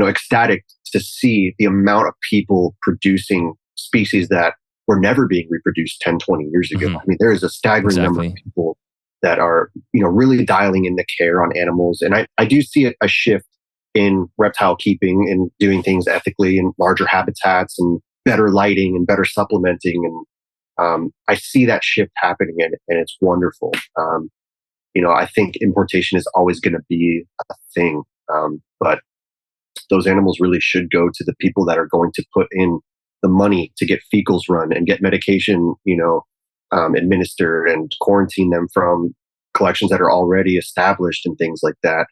ecstatic to see the amount of people producing species that were never being reproduced 10, 20 years ago. I mean, there is a staggering number of people that are, really dialing in the care on animals. And I do see a shift in reptile keeping and doing things ethically in larger habitats and better lighting and better supplementing. And I see that shift happening, and it's wonderful. I think importation is always going to be a thing. But those animals really should go to the people that are going to put in the money to get fecals run and get medication, administered and quarantine them from collections that are already established and things like that.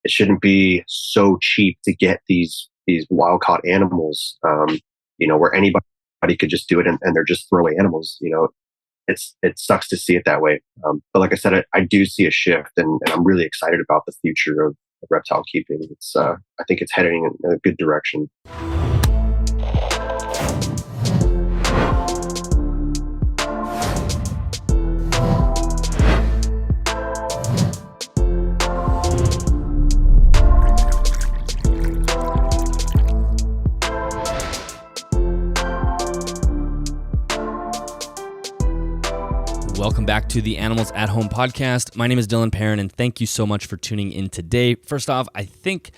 It shouldn't be so cheap to get these wild caught animals, where anybody could just do it and they're just throwaway animals. It sucks to see it that way. But like I said, I do see a shift, and I'm really excited about the future of reptile keeping. I think it's heading in a good direction. Welcome back to the Animals at Home podcast. My name is Dylan Perrin, and thank you so much for tuning in today. First off, I think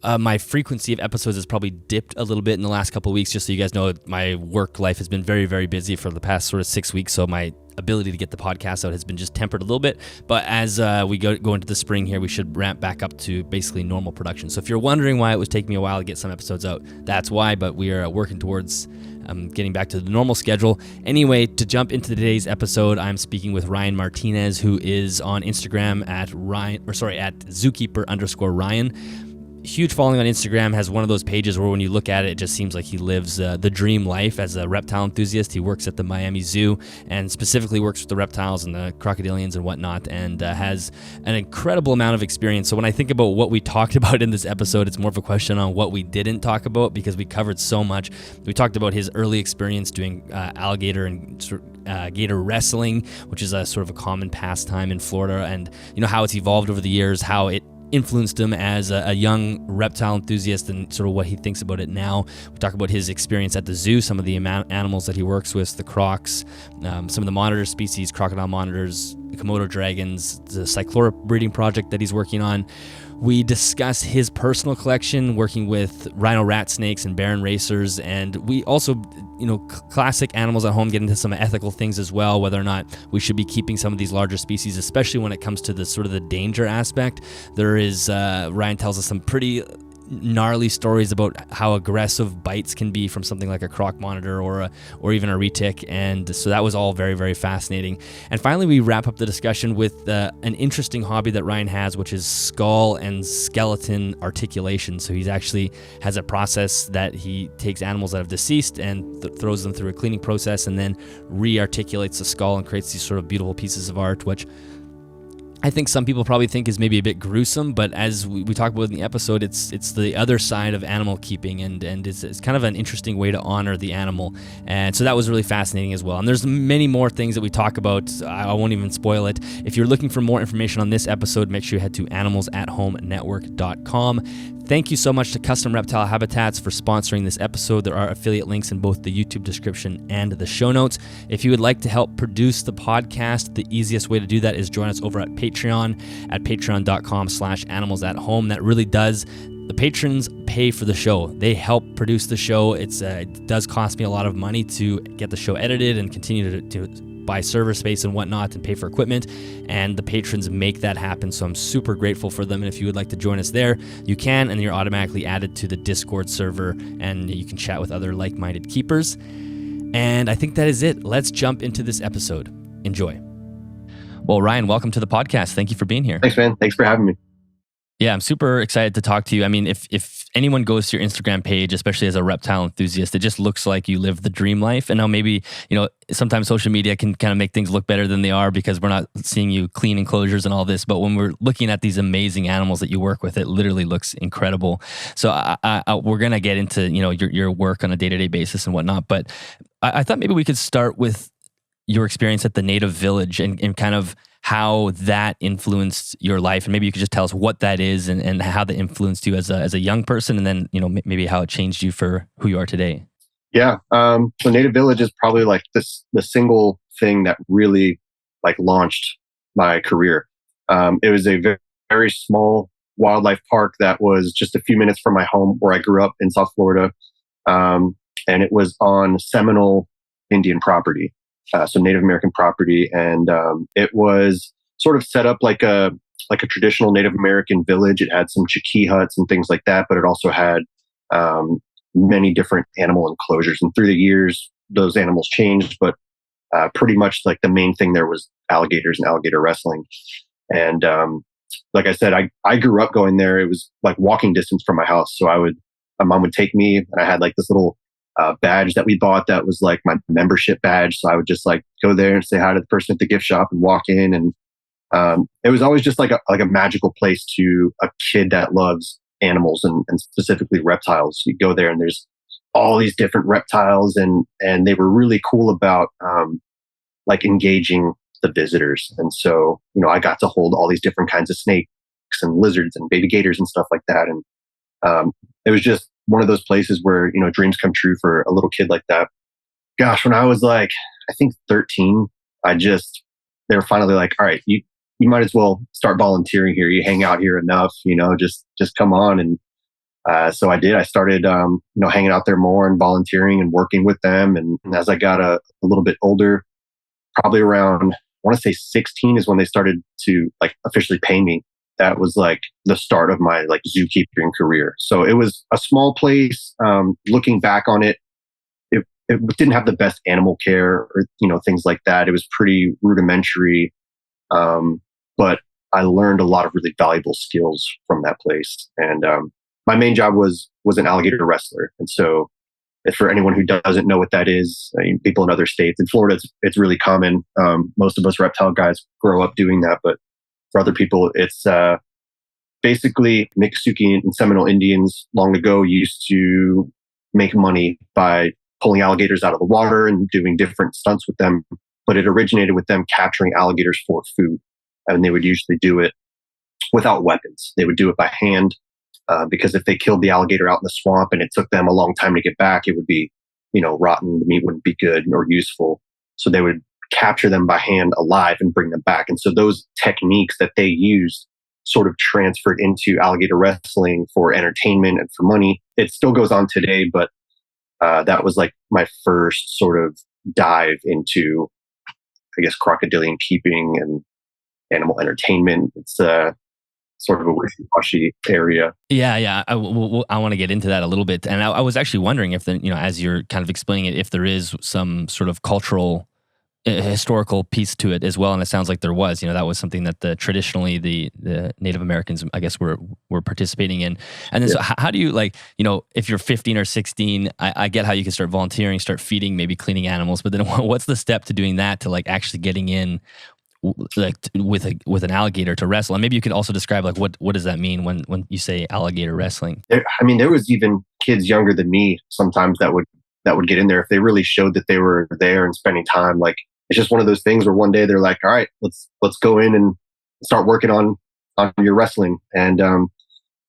my frequency of episodes has probably dipped a little bit in the last couple of weeks. Just so you guys know, my work life has been very, very busy for the past sort of 6 weeks, so my ability to get the podcast out has been just tempered a little bit. But as we go into the spring here, we should ramp back up to basically normal production. So if you're wondering why it was taking me a while to get some episodes out, that's why. But we are working towards getting back to the normal schedule. Anyway, to jump into today's episode, I'm speaking with Ryan Martinez, who is on Instagram at zookeeper_Ryan. Huge following on Instagram, has one of those pages where when you look at it, it just seems like he lives the dream life as a reptile enthusiast. He works at the Miami Zoo and specifically works with the reptiles and the crocodilians and whatnot, and has an incredible amount of experience. So when I think about what we talked about in this episode, it's more of a question on what we didn't talk about, because we covered so much. We talked about his early experience doing alligator and gator wrestling, which is a sort of a common pastime in Florida, and how it's evolved over the years, how it influenced him as a young reptile enthusiast, and sort of what he thinks about it now. We talk about his experience at the zoo, some of the animals that he works with, the crocs, some of the monitor species, crocodile monitors, Komodo dragons, the Cyclura breeding project that he's working on. We discuss his personal collection, working with Rhino Rat Snakes and Baron racers, and we also, classic animals at home, get into some ethical things as well, whether or not we should be keeping some of these larger species, especially when it comes to the sort of the danger aspect. There is, Ryan tells us some pretty gnarly stories about how aggressive bites can be from something like a croc monitor or even a retic, and so that was all very, very fascinating. And finally, we wrap up the discussion with an interesting hobby that Ryan has, which is skull and skeleton articulation. So he's actually has a process that he takes animals that have deceased and throws them through a cleaning process, and then re-articulates the skull and creates these sort of beautiful pieces of art, which I think some people probably think is maybe a bit gruesome, but as we talk about in the episode, it's the other side of animal keeping, and it's kind of an interesting way to honor the animal. And so that was really fascinating as well. And there's many more things that we talk about. I won't even spoil it. If you're looking for more information on this episode, make sure you head to animalsathomenetwork.com. Thank you so much to Custom Reptile Habitats for sponsoring this episode. There are affiliate links in both the YouTube description and the show notes. If you would like to help produce the podcast, the easiest way to do that is join us over at Patreon at patreon.com/animalsathome. That really does. The patrons pay for the show. They help produce the show. It does cost me a lot of money to get the show edited and continue to buy server space and whatnot and pay for equipment, and the patrons make that happen, so I'm super grateful for them. And if you would like to join us there, you can, and you're automatically added to the Discord server, and you can chat with other like-minded keepers. And I think that is it. Let's jump into this episode. Enjoy. Well, Ryan, welcome to the podcast. Thank you for being here. Thanks, man. Thanks for having me. Yeah, I'm super excited to talk to you. I mean, if anyone goes to your Instagram page, especially as a reptile enthusiast, it just looks like you live the dream life. And now maybe, sometimes social media can kind of make things look better than they are because we're not seeing you clean enclosures and all this. But when we're looking at these amazing animals that you work with, it literally looks incredible. So we're going to get into, your work on a day-to-day basis and whatnot. But I thought maybe we could start with your experience at the native village and kind of how that influenced your life, and maybe you could just tell us what that is and how that influenced you as a young person, and then maybe how it changed you for who you are today. Yeah. So Native Village is probably like the single thing that really like launched my career. It was a very, very small wildlife park that was just a few minutes from my home where I grew up in South Florida. And it was on Seminole Indian property, so Native American property. And it was sort of set up like a traditional Native American village. It had some Chikee huts and things like that, but it also had many different animal enclosures. And through the years, those animals changed, but pretty much like the main thing there was alligators and alligator wrestling. And like I said, I grew up going there. It was like walking distance from my house. So my mom would take me, and I had like this little badge that we bought that was like my membership badge. So I would just like go there and say hi to the person at the gift shop and walk in. And it was always just like a magical place to a kid that loves animals and specifically reptiles. You go there and there's all these different reptiles, and they were really cool about like engaging the visitors. And so, I got to hold all these different kinds of snakes and lizards and baby gators and stuff like that. And it was just one of those places where, dreams come true for a little kid like that. Gosh, when I was like, I think 13, they were finally like, all right, you might as well start volunteering here. You hang out here enough, just come on. And so I did. I started, hanging out there more and volunteering and working with them. And as I got a little bit older, probably around, I want to say 16 is when they started to like officially pay me. That was like the start of my like zookeeping career. So it was a small place. Looking back on it, it didn't have the best animal care or, things like that. It was pretty rudimentary. But I learned a lot of really valuable skills from that place. And my main job was an alligator wrestler. And so for anyone who doesn't know what that is, people in other states, in Florida, it's really common. Most of us reptile guys grow up doing that, but for other people, it's basically Miccosukee and Seminole Indians long ago used to make money by pulling alligators out of the water and doing different stunts with them. But it originated with them capturing alligators for food. And they would usually do it without weapons. They would do it by hand. Because if they killed the alligator out in the swamp and it took them a long time to get back, it would be, rotten. The meat wouldn't be good or useful. So they would capture them by hand alive and bring them back. And so those techniques that they used sort of transferred into alligator wrestling for entertainment and for money. It still goes on today, but that was like my first sort of dive into, I guess, crocodilian keeping and animal entertainment. It's sort of a wishy-washy area. Yeah. I want to get into that a little bit. And I was actually wondering if, as you're kind of explaining it, if there is some sort of cultural, historical piece to it as well. And it sounds like there was. That was something that traditionally the Native Americans, I guess, were participating in. And then, So how do you, like, if you're 15 or 16, I get how you can start volunteering, start feeding, maybe cleaning animals. But then what's the step to doing that, to like actually getting in like with an alligator to wrestle? And maybe you could also describe like what does that mean when you say alligator wrestling? There was even kids younger than me sometimes that would get in there if they really showed that they were there and spending time. Like, it's just one of those things where one day they're like, all right, let's go in and start working on your wrestling. And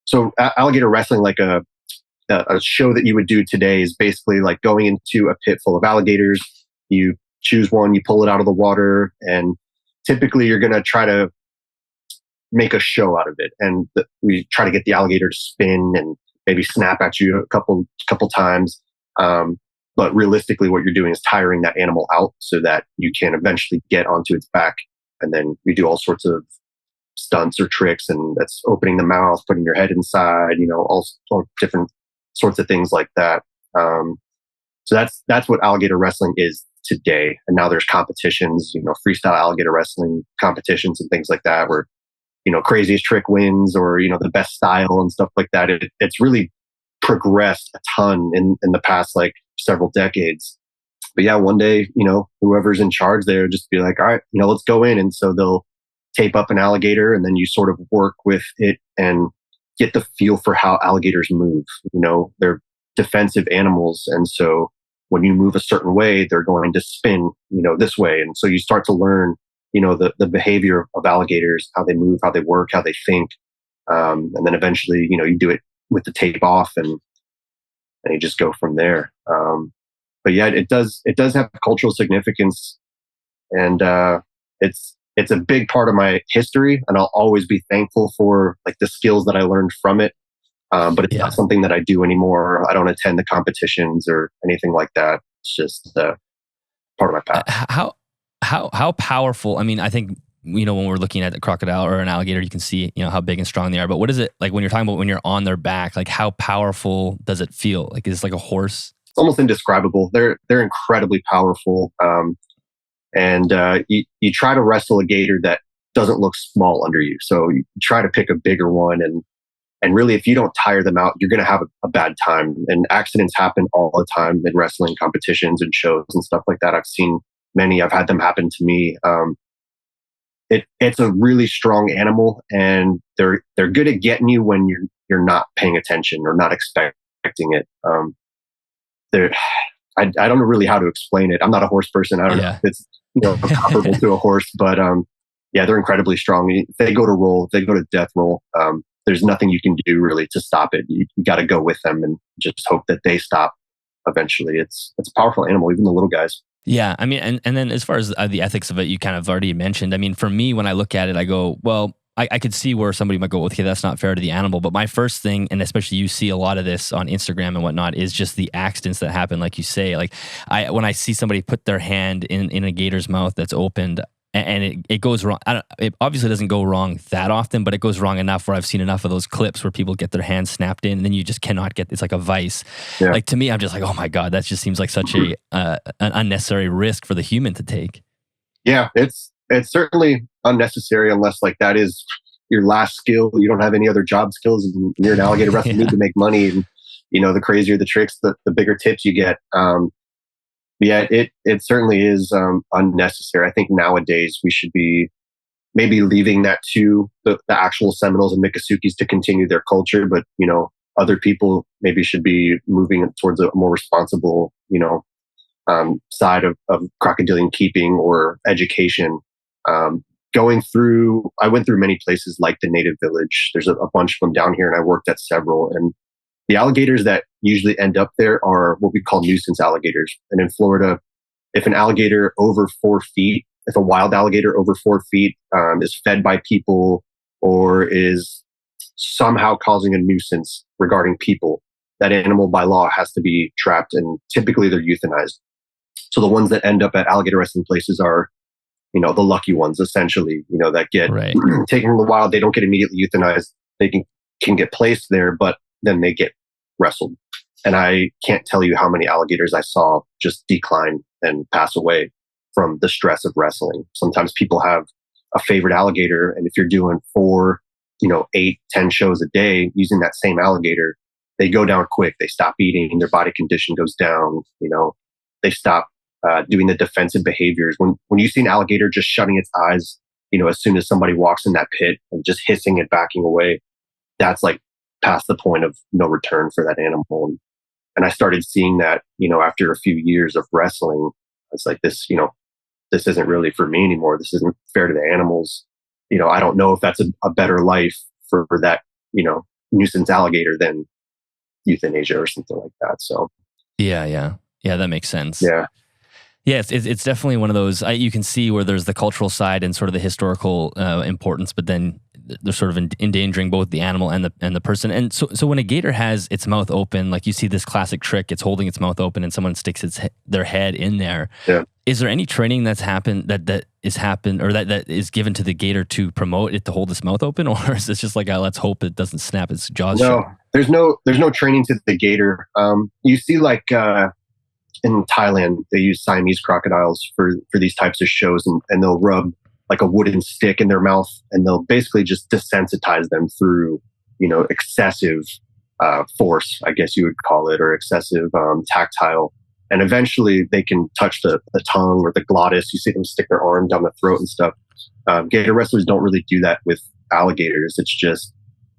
so alligator wrestling, like a show that you would do today, is basically like going into a pit full of alligators. You choose one, you pull it out of the water, and typically you're going to try to make a show out of it. And we try to get the alligator to spin and maybe snap at you a couple times. But realistically, what you're doing is tiring that animal out so that you can eventually get onto its back. And then you do all sorts of stunts or tricks, and that's opening the mouth, putting your head inside, all different sorts of things like that. So that's what alligator wrestling is today. And now there's competitions, freestyle alligator wrestling competitions and things like that, where, craziest trick wins, or, the best style and stuff like that. It's really progressed a ton in the past, like, several decades. But yeah, one day, whoever's in charge there just be like, all right, let's go in. And so they'll tape up an alligator, and then you sort of work with it and get the feel for how alligators move. They're defensive animals. And so when you move a certain way, they're going to spin, this way. And so you start to learn, the behavior of alligators, how they move, how they work, how they think. And then eventually, you do it with the tape off and you just go from there. But yeah, it does have cultural significance, and it's a big part of my history, and I'll always be thankful for like the skills that I learned from it. But it's not something that I do anymore. I don't attend the competitions or anything like that. It's just part of my past. How powerful? I mean, I think when we're looking at a crocodile or an alligator, you can see how big and strong they are. But what is it like when you're talking about when you're on their back? Like, how powerful does it feel? Like, is it like a horse? It's almost indescribable. They're incredibly powerful. And you try to wrestle a gator that doesn't look small under you. So you try to pick a bigger one, and really, if you don't tire them out, you're going to have a bad time. And accidents happen all the time in wrestling competitions and shows and stuff like that. I've seen many. I've had them happen to me. It's a really strong animal, and they're good at getting you when you're not paying attention or not expecting it. I don't know really how to explain it. I'm not a horse person. I don't know if it's comparable to a horse, but they're incredibly strong. If they go to roll, if they go to death roll, there's nothing you can do really to stop it. You got to go with them and just hope that they stop eventually. It's a powerful animal, even the little guys. Yeah, I mean, and then as far as the ethics of it, you kind of already mentioned. I mean, for me, when I look at it, I go, well, I could see where somebody might go, okay, that's not fair to the animal. But my first thing, and especially you see a lot of this on Instagram and whatnot, is just the accidents that happen, like you say. Like when I see somebody put their hand in a gator's mouth that's opened, and it goes wrong. It obviously doesn't go wrong that often, but it goes wrong enough where I've seen enough of those clips where people get their hands snapped in, and then you just cannot get. It's like a vice. Yeah. Like to me, I'm just like, oh my god, that just seems like such an unnecessary risk for the human to take. Yeah, it's certainly unnecessary unless like that is your last skill. You don't have any other job skills, and you're an alligator wrestler. You need to make money, and the crazier the tricks, the bigger tips you get. It certainly is unnecessary. I think nowadays we should be maybe leaving that to the actual Seminoles and Miccosukees to continue their culture, but other people maybe should be moving towards a more responsible side of crocodilian keeping or education. I went through many places like the Native Village. There's a bunch of them down here, and I worked at several. And the alligators that usually end up there are what we call nuisance alligators. And in Florida, if an alligator over 4 feet, if a wild alligator over 4 feet is fed by people or is somehow causing a nuisance regarding people, that animal by law has to be trapped, and typically they're euthanized. So the ones that end up at alligator wrestling places are, the lucky ones, essentially, that get taken from the wild. They don't get immediately euthanized. They can get placed there, but then they get wrestled. And I can't tell you how many alligators I saw just decline and pass away from the stress of wrestling. Sometimes people have a favorite alligator, and if you're doing 4, 8, 10 shows a day using that same alligator, they go down quick. They stop eating. Their body condition goes down. They stop doing the defensive behaviors. When you see an alligator just shutting its eyes, as soon as somebody walks in that pit and just hissing and backing away, that's like past the point of no return for that animal. And I started seeing that, after a few years of wrestling. It's like this isn't really for me anymore. This isn't fair to the animals. I don't know if that's a better life for that, nuisance alligator than euthanasia or something like that. So yeah, that makes sense. Yeah, it's definitely one of those. You can see where there's the cultural side and sort of the historical importance, but then they're sort of endangering both the animal and the person. And so when a gator has its mouth open, like you see this classic trick, it's holding its mouth open and someone sticks their head in there. Yeah. Is there any training that is given to the gator to promote it to hold its mouth open, or is it just like let's hope it doesn't snap its jaws shut? No, there's no training to the gator. You see like in Thailand, they use Siamese crocodiles for these types of shows, and they'll rub like a wooden stick in their mouth, and they'll basically just desensitize them through, excessive force, I guess you would call it, or excessive tactile. And eventually they can touch the tongue or the glottis. You see them stick their arm down the throat and stuff. Gator wrestlers don't really do that with alligators. It's just,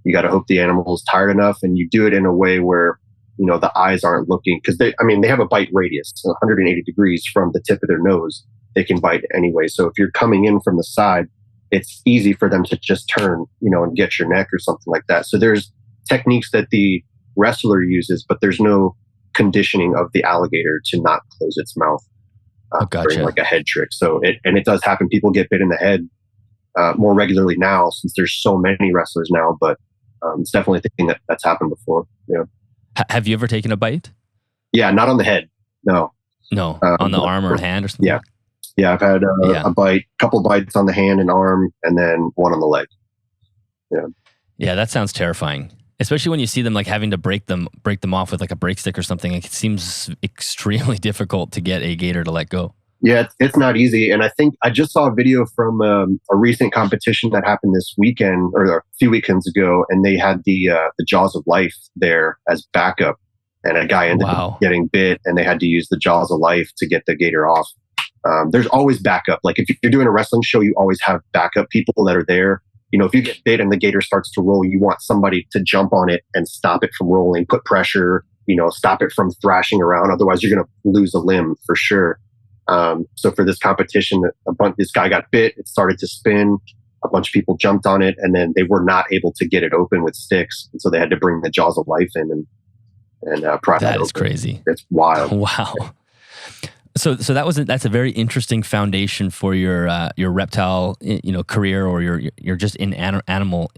you got to hope the animal is tired enough, and you do it in a way where, the eyes aren't looking, because they have a bite radius, 180 degrees from the tip of their nose. they can bite anyway. So if you're coming in from the side, it's easy for them to just turn, and get your neck or something like that. So there's techniques that the wrestler uses, but there's no conditioning of the alligator to not close its mouth during like a head trick. So it does happen. People get bit in the head more regularly now since there's so many wrestlers now, but it's definitely a thing that's happened before. Yeah. Have you ever taken a bite? Yeah, not on the head. No. No, on the arm or hand or something? Yeah. Yeah, I've had a bite, couple bites on the hand and arm, and then one on the leg. Yeah. Yeah, that sounds terrifying. Especially when you see them like having to break them off with like a break stick or something. It seems extremely difficult to get a gator to let go. Yeah, it's not easy. And I think I just saw a video from a recent competition that happened this weekend or a few weekends ago, and they had the jaws of life there as backup. And a guy ended up getting bit, and they had to use the jaws of life to get the gator off. There's always backup. Like if you're doing a wrestling show, you always have backup people that are there. If you get bit and the gator starts to roll, you want somebody to jump on it and stop it from rolling, put pressure, stop it from thrashing around. Otherwise, you're going to lose a limb for sure. So for this competition, this guy got bit. It started to spin. A bunch of people jumped on it, and then they were not able to get it open with sticks. And so they had to bring the jaws of life in and pry that open. That is crazy. It's wild. Wow. So that's a very interesting foundation for your reptile career, or your just in animal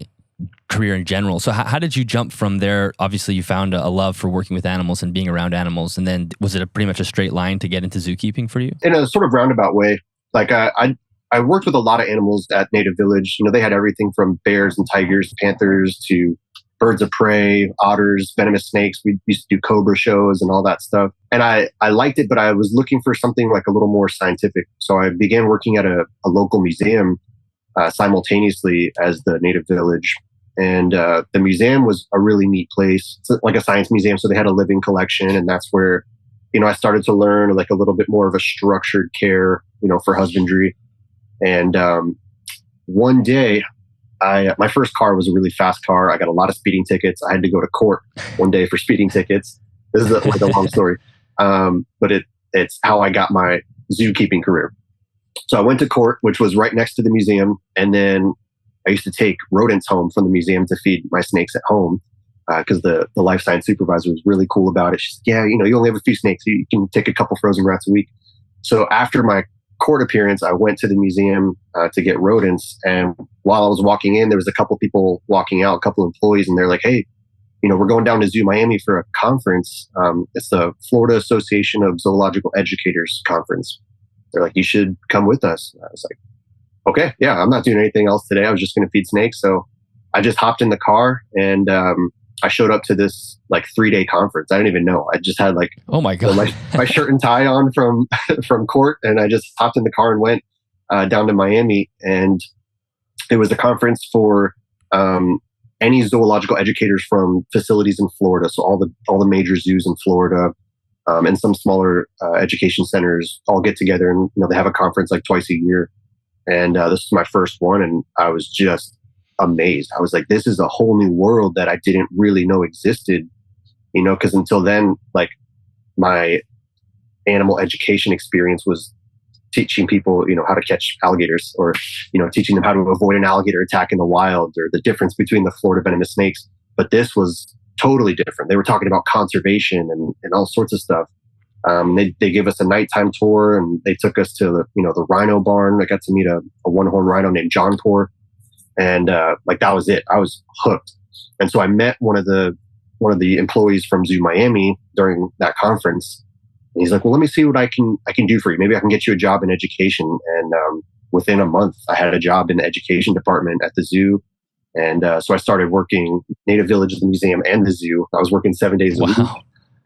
career in general. So how did you jump from there? Obviously, you found a love for working with animals and being around animals, and then was it pretty much a straight line to get into zookeeping for you? In a sort of roundabout way. Like I worked with a lot of animals at Native Village. They had everything from bears and tigers, panthers to birds of prey, otters, venomous snakes. We used to do cobra shows and all that stuff. And I liked it, but I was looking for something like a little more scientific. So I began working at a local museum simultaneously as the Native Village. And the museum was a really neat place. It's like a science museum. So they had a living collection. And that's where, I started to learn like a little bit more of a structured care, for husbandry. And one day, my first car was a really fast car. I got a lot of speeding tickets. I had to go to court one day for speeding tickets. This is like a long story. But it's how I got my zookeeping career. So I went to court, which was right next to the museum. And then I used to take rodents home from the museum to feed my snakes at home because the life science supervisor was really cool about it. She said, yeah, you only have a few snakes. You can take a couple frozen rats a week. So after my court appearance, I went to the museum to get rodents. And while I was walking in, there was a couple people walking out, a couple employees, and they're like, hey, we're going down to Zoo Miami for a conference. It's the Florida Association of Zoological Educators conference. They're like, you should come with us. And I was like, okay, yeah, I'm not doing anything else today. I was just going to feed snakes. So I just hopped in the car and I showed up to this like 3-day conference. I didn't even know. I just had like, oh my God, my shirt and tie on from court. And I just hopped in the car and went down to Miami. And it was a conference for any zoological educators from facilities in Florida. So all the major zoos in Florida and some smaller education centers all get together and they have a conference like twice a year. And this was my first one, and I was just amazed. I was like, this is a whole new world that I didn't really know existed, because until then, like my animal education experience was teaching people, how to catch alligators or, teaching them how to avoid an alligator attack in the wild or the difference between the Florida venomous snakes. But this was totally different. They were talking about conservation and all sorts of stuff. They gave us a nighttime tour and they took us to the rhino barn. I got to meet a one-horn rhino named John Poor. And like that was it. I was hooked. And so I met one of the employees from Zoo Miami during that conference. And he's like, well, let me see what I can do for you. Maybe I can get you a job in education. And within a month, I had a job in the education department at the zoo. And so I started working Native Village at the museum and the zoo. I was working 7 days a week.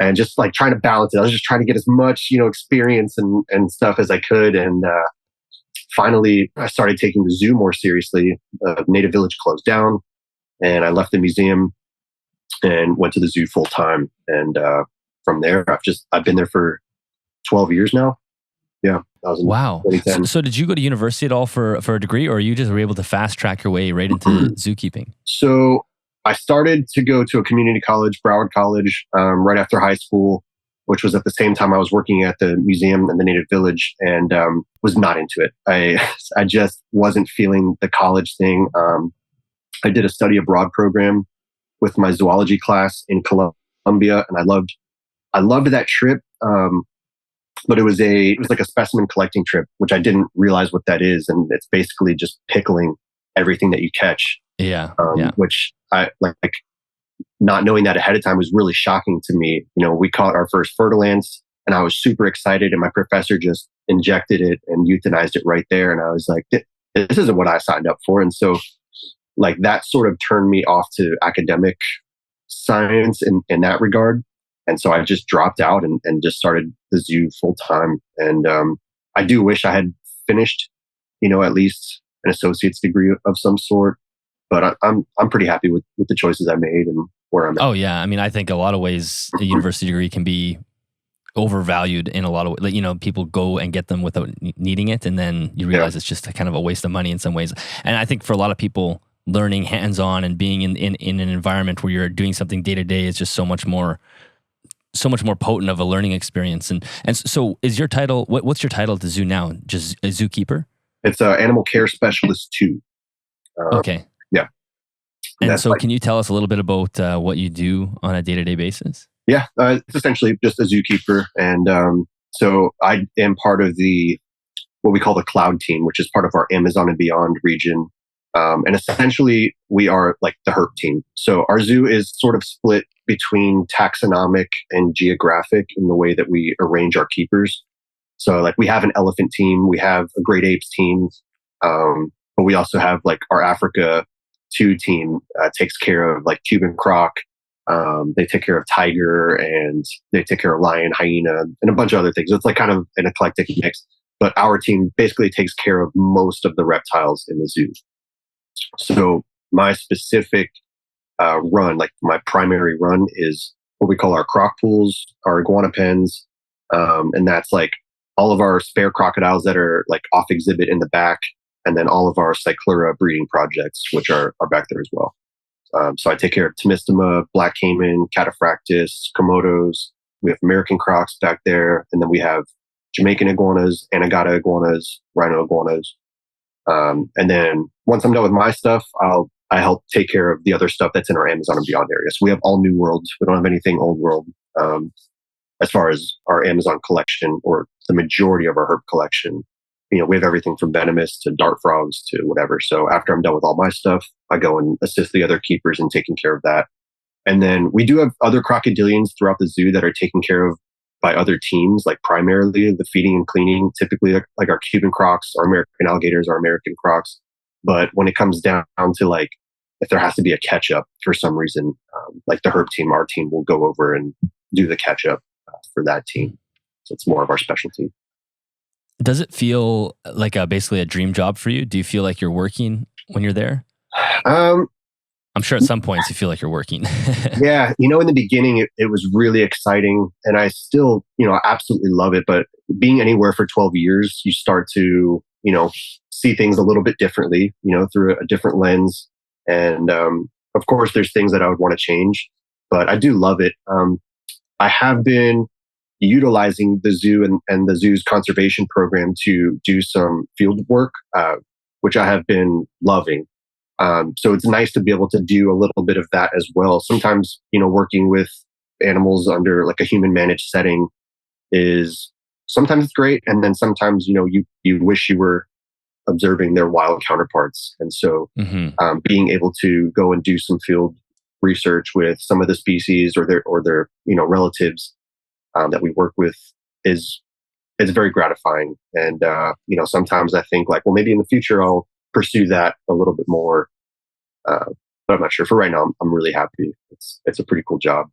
And just like trying to balance it. I was just trying to get as much, experience and stuff as I could. And finally, I started taking the zoo more seriously. Native Village closed down, and I left the museum and went to the zoo full time. And from there, I've been there for 12 years now. Yeah. Wow. So did you go to university at all for a degree, or you just were able to fast track your way right into zookeeping? So I started to go to a community college, Broward College, right after high school. which was at the same time I was working at the museum and the native village, and was not into it. I just wasn't feeling the college thing. I did a study abroad program with my zoology class in Colombia, and I loved that trip. But it was like a specimen collecting trip, which I didn't realize what that is, and it's basically just pickling everything that you catch. Yeah, Which I like. Not knowing that ahead of time was really shocking to me. We caught our first fertilance, and I was super excited, and my professor just injected it and euthanized it right there, and I was like, this isn't what I signed up for. And so, like, that sort of turned me off to academic science in that regard. And so I just dropped out and just started the zoo full time. And I do wish I had finished, at least an associate's degree of some sort. But I'm pretty happy with the choices I made and where I'm at. Oh yeah, I mean, I think a lot of ways a university degree can be overvalued in a lot of ways. People go and get them without needing it, and then you realize it's just a kind of a waste of money in some ways. And I think for a lot of people, learning hands-on and being in an environment where you're doing something day to day is just so much more potent of a learning experience. And so is your title, what's your title at the zoo now? Just a zookeeper? It's Animal Care Specialist 2. Okay. Yeah. And so can you tell us a little bit about what you do on a day-to-day basis? Yeah, it's essentially just a zookeeper. And so I am part of what we call the cloud team, which is part of our Amazon and Beyond region. And essentially, we are like the herp team. So our zoo is sort of split between taxonomic and geographic in the way that we arrange our keepers. So like we have an elephant team, we have a great apes team, but we also have like our Africa 2 team takes care of like Cuban croc. They take care of tiger, and they take care of lion, hyena, and a bunch of other things. So it's like kind of an eclectic mix. But our team basically takes care of most of the reptiles in the zoo. So my specific run, like my primary run, is what we call our croc pools, our iguana pens, and that's like all of our spare crocodiles that are like off exhibit in the back, and then all of our Cyclura breeding projects, which are back there as well. So I take care of Temistoma, black caiman, cataphractus, Komodos. We have American crocs back there, and then we have Jamaican iguanas, Anegata iguanas, rhino iguanas. And then once I'm done with my stuff, I help take care of the other stuff that's in our Amazon and Beyond area. So we have all new worlds. We don't have anything old world as far as our Amazon collection, or the majority of our herb collection. We have everything from venomous to dart frogs to whatever. So after I'm done with all my stuff, I go and assist the other keepers in taking care of that. And then we do have other crocodilians throughout the zoo that are taken care of by other teams, like primarily the feeding and cleaning, typically like our Cuban crocs, our American alligators, our American crocs. But when it comes down to like, if there has to be a catch up for some reason, like the herb team, our team will go over and do the catch up for that team. So it's more of our specialty. Does it feel like basically a dream job for you? Do you feel like you're working when you're there? I'm sure at some points you feel like you're working. Yeah. In the beginning, it was really exciting, and I still, absolutely love it. But being anywhere for 12 years, you start to, see things a little bit differently, through a different lens. And of course, there's things that I would want to change, but I do love it. I have been utilizing the zoo and the zoo's conservation program to do some field work, which I have been loving. So it's nice to be able to do a little bit of that as well. Sometimes, working with animals under like a human managed setting is sometimes it's great. And then sometimes, you wish you were observing their wild counterparts. And so being able to go and do some field research with some of the species or their relatives that we work with is very gratifying. And, sometimes I think like, well, maybe in the future I'll pursue that a little bit more. But I'm not sure. For right now, I'm really happy. It's a pretty cool job,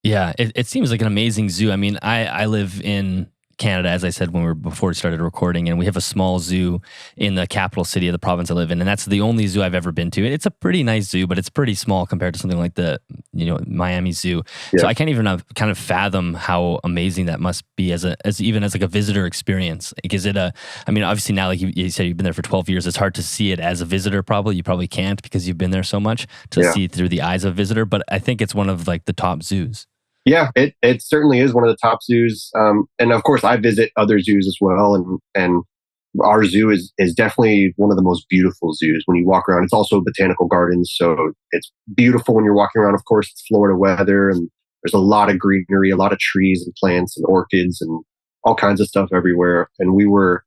Yeah, it seems like an amazing zoo. I mean, I live in Canada, as I said before we started recording, and we have a small zoo in the capital city of the province I live in, and that's the only zoo I've ever been to. It's a pretty nice zoo, but it's pretty small compared to something like the Miami Zoo. Yeah. So I can't even kind of fathom how amazing that must be as even as like a visitor experience. Like, is it obviously now, like you said, you've been there for 12 years. It's hard to see it as a visitor. Probably you probably can't because you've been there so much to see through the eyes of a visitor. But I think it's one of like the top zoos. Yeah, it certainly is one of the top zoos. And of course, I visit other zoos as well. And our zoo is definitely one of the most beautiful zoos when you walk around. It's also botanical gardens, so it's beautiful when you're walking around. Of course, it's Florida weather, and there's a lot of greenery, a lot of trees and plants and orchids and all kinds of stuff everywhere. And we were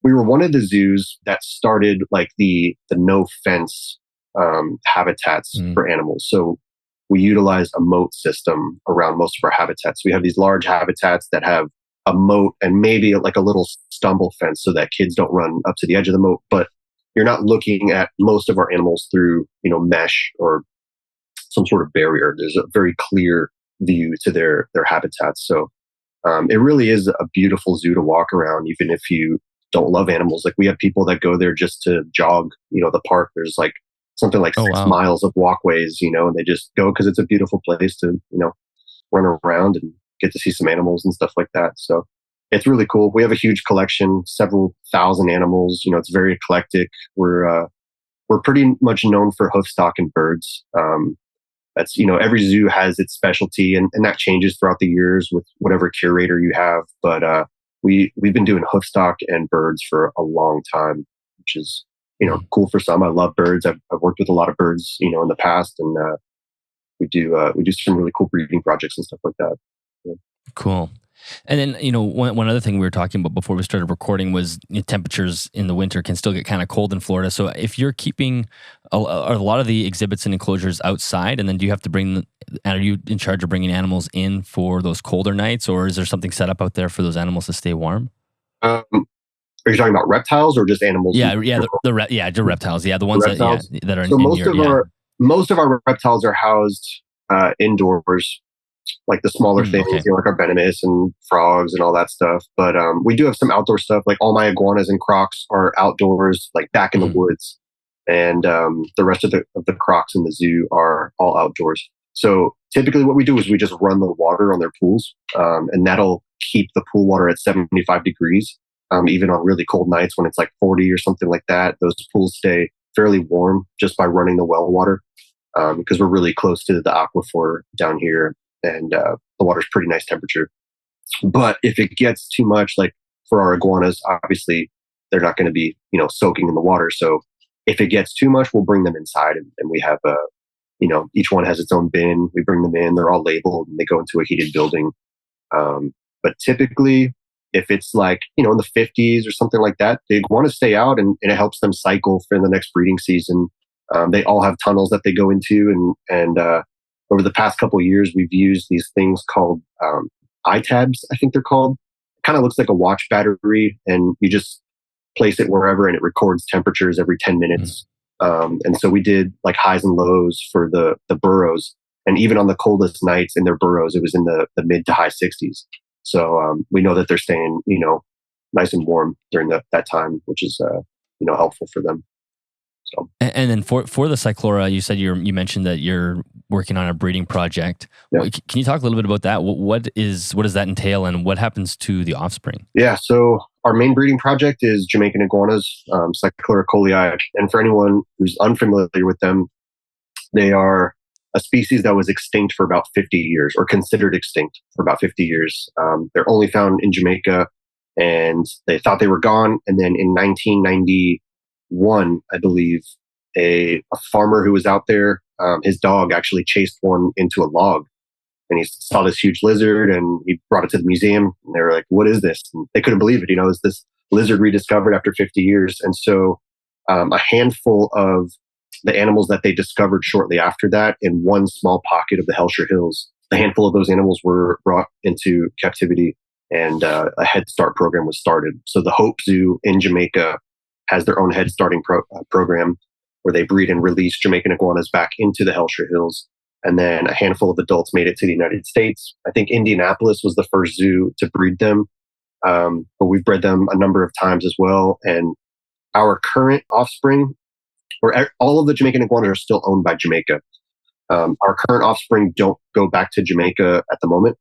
one of the zoos that started like the no fence habitats for animals. So we utilize a moat system around most of our habitats. We have these large habitats that have a moat and maybe like a little stumble fence so that kids don't run up to the edge of the moat. But you're not looking at most of our animals through, mesh or some sort of barrier. There's a very clear view to their habitats. So it really is a beautiful zoo to walk around, even if you don't love animals. Like we have people that go there just to jog, the park. There's like something like 6 miles of walkways, and they just go because it's a beautiful place to, run around and get to see some animals and stuff like that. So it's really cool. We have a huge collection, several thousand animals. It's very eclectic. We're pretty much known for hoofstock and birds. That's, every zoo has its specialty, and that changes throughout the years with whatever curator you have. But we've been doing hoofstock and birds for a long time, which is cool for some. I love birds. I've worked with a lot of birds, in the past, and we do some really cool breeding projects and stuff like that. Yeah. Cool. And then, one other thing we were talking about before we started recording was temperatures in the winter can still get kind of cold in Florida. So if you're keeping a lot of the exhibits and enclosures outside, and then do you have to are you in charge of bringing animals in for those colder nights, or is there something set up out there for those animals to stay warm? Are you talking about reptiles or just animals? Yeah, the reptiles. Yeah, the ones that are so most of our reptiles are housed indoors, like the smaller things, like our venomous and frogs and all that stuff. But we do have some outdoor stuff. Like all my iguanas and crocs are outdoors, like back in the woods, and the rest of the crocs in the zoo are all outdoors. So typically, what we do is we just run the water on their pools, and that'll keep the pool water at 75 degrees. Even on really cold nights when it's like 40 or something like that, those pools stay fairly warm just by running the well water, because we're really close to the aquifer down here, and the water's pretty nice temperature. But if it gets too much, like for our iguanas, obviously they're not going to be, soaking in the water. So if it gets too much, we'll bring them inside, and we have each one has its own bin. We bring them in, they're all labeled, and they go into a heated building. But typically, if it's like, in the 50s or something like that, they want to stay out, and it helps them cycle for the next breeding season. They all have tunnels that they go into, and over the past couple of years, we've used these things called iTabs, I think they're called. It kind of looks like a watch battery, and you just place it wherever, and it records temperatures every 10 minutes. And so we did like highs and lows for the burrows, and even on the coldest nights in their burrows, it was in the mid to high 60s. So we know that they're staying, nice and warm during that time, which is, helpful for them. So. And then for the Cyclura, you said you mentioned that you're working on a breeding project. Yeah. Can you talk a little bit about that? What does that entail, and what happens to the offspring? Yeah, so our main breeding project is Jamaican iguanas, Cyclura colii. And for anyone who's unfamiliar with them, they are a species that was extinct for about 50 years, or considered extinct for about 50 years. They're only found in Jamaica, and they thought they were gone. And then in 1991, I believe, a farmer who was out there, his dog actually chased one into a log, and he saw this huge lizard, and he brought it to the museum, and they were like, "What is this?" And they couldn't believe it. It's this lizard rediscovered after 50 years. And so a handful of the animals that they discovered shortly after that in one small pocket of the Hellshire Hills, a handful of those animals were brought into captivity, and a Head Start program was started. So the Hope Zoo in Jamaica has their own Head Starting program, where they breed and release Jamaican iguanas back into the Hellshire Hills. And then a handful of adults made it to the United States. I think Indianapolis was the first zoo to breed them, but we've bred them a number of times as well. And our current offspring, or all of the Jamaican iguanas, are still owned by Jamaica. Our current offspring don't go back to Jamaica at the moment.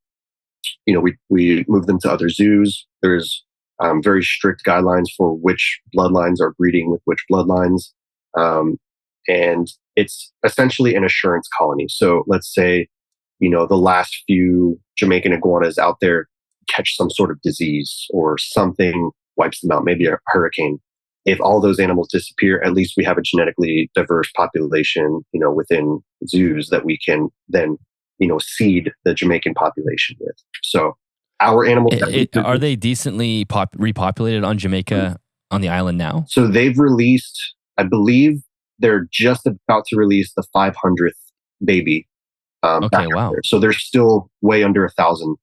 We move them to other zoos. There's very strict guidelines for which bloodlines are breeding with which bloodlines. And it's essentially an assurance colony. So let's say the last few Jamaican iguanas out there catch some sort of disease or something wipes them out, maybe a hurricane. If all those animals disappear, at least we have a genetically diverse population, within zoos that we can then, seed the Jamaican population with. So our animals are they decently repopulated on Jamaica on the island now? So they've released, I believe they're just about to release the 500th baby. Okay, wow. So they're still way under 1,000,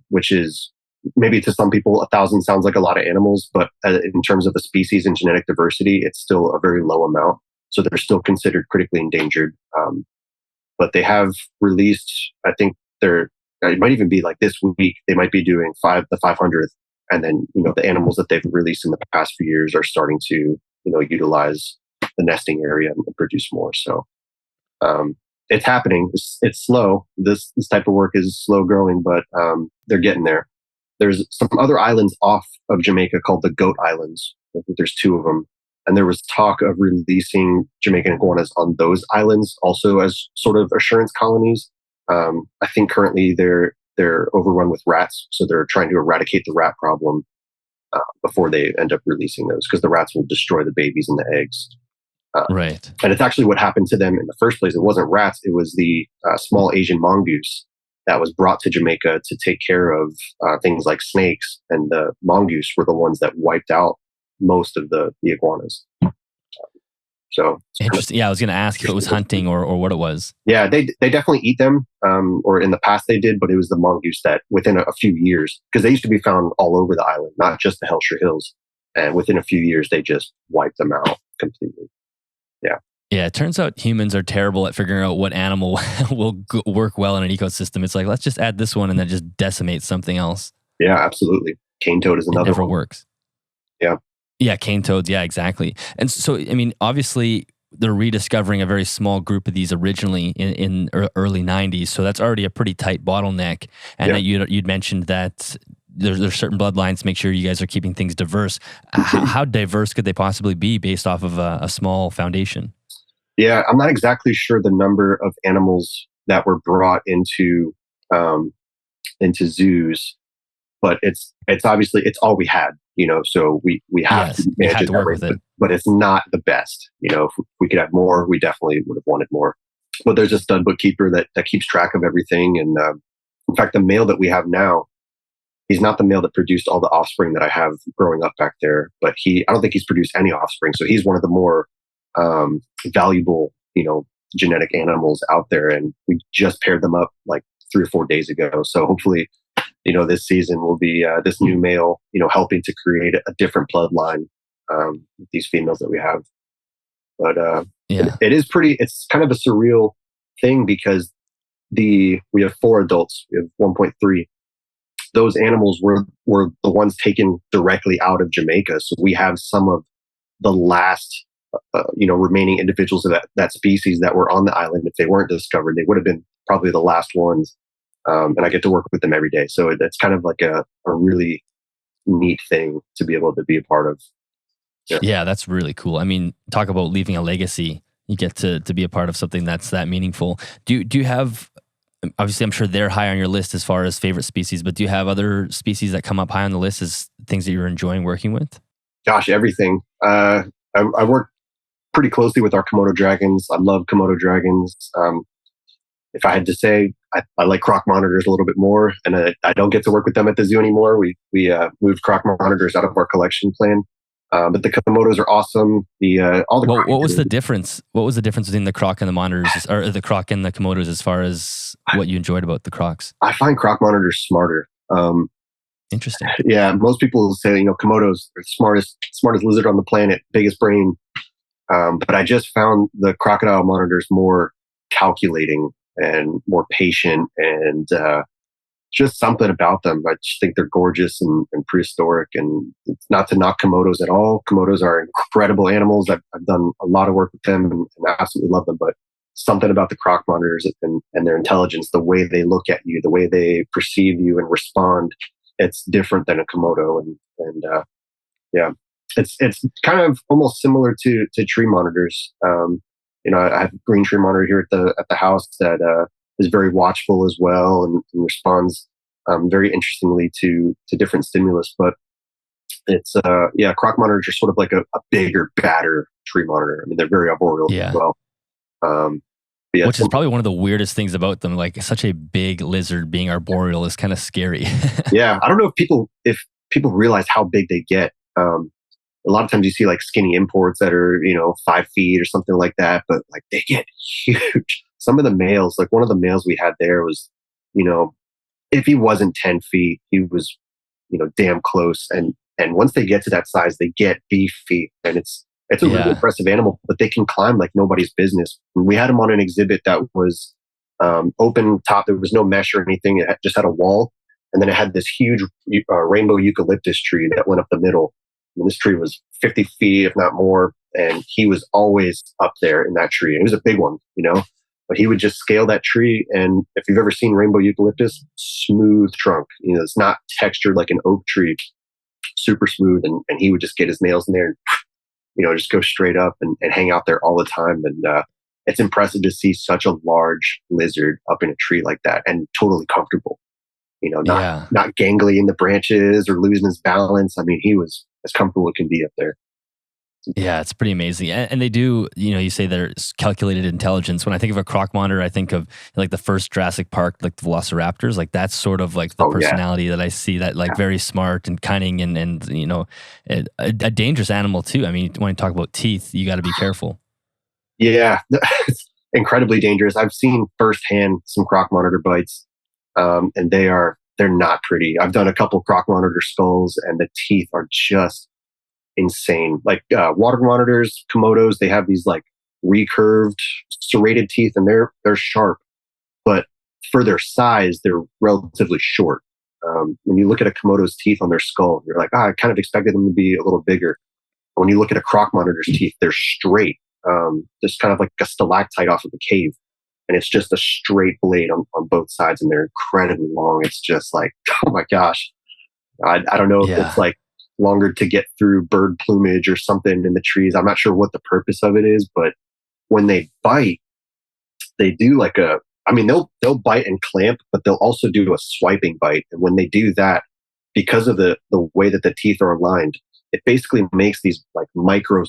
which is maybe to some people 1,000 sounds like a lot of animals, but in terms of the species and genetic diversity, it's still a very low amount. So they're still considered critically endangered. But they have released, I think it might even be like this week, they might be doing the 500th. And then, the animals that they've released in the past few years are starting to, utilize the nesting area and produce more. So it's happening. It's slow. This type of work is slow growing, but they're getting there. There's some other islands off of Jamaica called the Goat Islands. I think there's 2 of them. And there was talk of releasing Jamaican iguanas on those islands also as sort of assurance colonies. I think currently they're overrun with rats, so they're trying to eradicate the rat problem before they end up releasing those, because the rats will destroy the babies and the eggs. Right. And it's actually what happened to them in the first place. It wasn't rats; it was the small Asian mongoose that was brought to Jamaica to take care of things like snakes, and the mongoose were the ones that wiped out most of the iguanas. So interesting. Yeah, I was going to ask if it was hunting or what it was. Yeah, they definitely eat them, or in the past they did, but it was the mongoose that within a few years, because they used to be found all over the island, not just the Hellshire Hills, and within a few years they just wiped them out completely. Yeah. Yeah, it turns out humans are terrible at figuring out what animal will work well in an ecosystem. It's like, let's just add this one and then just decimate something else. Yeah, absolutely. Cane toad is another one. It never one. Works. Yeah. Yeah, cane toads. Yeah, exactly. And so, I mean, obviously, they're rediscovering a very small group of these originally in early 90s. So that's already a pretty tight bottleneck. And that you'd mentioned that there's certain bloodlines to make sure you guys are keeping things diverse. How diverse could they possibly be based off of a small foundation? Yeah, I'm not exactly sure the number of animals that were brought into zoos, but it's obviously it's all we had, so we have to manage it, work with it. But it's not the best. If we could have more, we definitely would have wanted more. But there's a stud bookkeeper that keeps track of everything. And in fact, the male that we have now, he's not the male that produced all the offspring that I have growing up back there, but I don't think he's produced any offspring. So he's one of the more valuable, genetic animals out there. And we just paired them up like 3 or 4 days ago. So hopefully, this season will be this new male, helping to create a different bloodline with these females that we have. But it is it's kind of a surreal thing, because we have 4 adults, we have 1.3. Those animals were the ones taken directly out of Jamaica. So we have some of the last, remaining individuals of that species that were on the island. If they weren't discovered, they would have been probably the last ones. And I get to work with them every day. So it's kind of like a really neat thing to be able to be a part of. Yeah, that's really cool. I mean, talk about leaving a legacy. You get to be a part of something that's that meaningful. Do you have, obviously I'm sure they're high on your list as far as favorite species, but do you have other species that come up high on the list as things that you're enjoying working with? Gosh, everything. I work pretty closely with our Komodo Dragons. I love Komodo Dragons. If I had to say, I like croc monitors a little bit more, and I don't get to work with them at the zoo anymore. We moved croc monitors out of our collection plan. But the Komodos are awesome. What was the difference? What was the difference between the croc and the monitors, or the croc and the Komodos, as far as what you enjoyed about the crocs? I find croc monitors smarter. Interesting. Yeah, most people say Komodos are smartest lizard on the planet, biggest brain. But I just found the crocodile monitors more calculating and more patient, and just something about them. I just think they're gorgeous and prehistoric. And it's not to knock Komodos at all. Komodos are incredible animals. I've done a lot of work with them and absolutely love them. But something about the croc monitors and their intelligence, the way they look at you, the way they perceive you and respond, it's different than a Komodo. And yeah, it's kind of almost similar to tree monitors. I have a green tree monitor here at the house that is very watchful as well, and responds very interestingly to different stimulus. But it's croc monitors are sort of like a bigger, badder tree monitor. I mean, they're very arboreal as well. Which is probably one of the weirdest things about them. Like such a big lizard being arboreal is kind of scary. Yeah, I don't know if people realize how big they get. A lot of times you see like skinny imports that are 5 feet or something like that, but like they get huge. Some of the males, like one of the males we had there was, if he wasn't 10 feet, he was damn close. And once they get to that size, they get beefy, and it's a really impressive animal, but they can climb like nobody's business. We had him on an exhibit that was open top. There was no mesh or anything. It just had a wall. And then it had this huge rainbow eucalyptus tree that went up the middle. And this tree was 50 feet, if not more. And he was always up there in that tree. It was a big one, but he would just scale that tree. And if you've ever seen rainbow eucalyptus, smooth trunk, it's not textured like an oak tree, super smooth. And he would just get his nails in there and just go straight up and hang out there all the time. And it's impressive to see such a large lizard up in a tree like that and totally comfortable, not gangly in the branches or losing his balance. I mean, he was as comfortable as it can be up there. Yeah, it's pretty amazing. And they do, you say there's calculated intelligence. When I think of a croc monitor, I think of like the first Jurassic Park, like the Velociraptors. Like that's sort of like the personality that I see, that like very smart and cunning and a dangerous animal too. I mean, when you talk about teeth, you got to be careful. Yeah, it's incredibly dangerous. I've seen firsthand some croc monitor bites, and they're not pretty. I've done a couple croc monitor skulls, and the teeth are just insane. Like water monitors, Komodos, they have these like recurved, serrated teeth, and they're sharp, but for their size, they're relatively short. When you look at a Komodo's teeth on their skull, you're like, I kind of expected them to be a little bigger. When you look at a croc monitor's teeth, they're straight, just kind of like a stalactite off of a cave, and it's just a straight blade on both sides, and they're incredibly long. It's just like, oh my gosh, I don't know if it's like longer to get through bird plumage or something in the trees. I'm not sure what the purpose of it is, but when they bite, they do like they'll bite and clamp, but they'll also do a swiping bite. And when they do that, because of the way that the teeth are aligned, it basically makes these like micro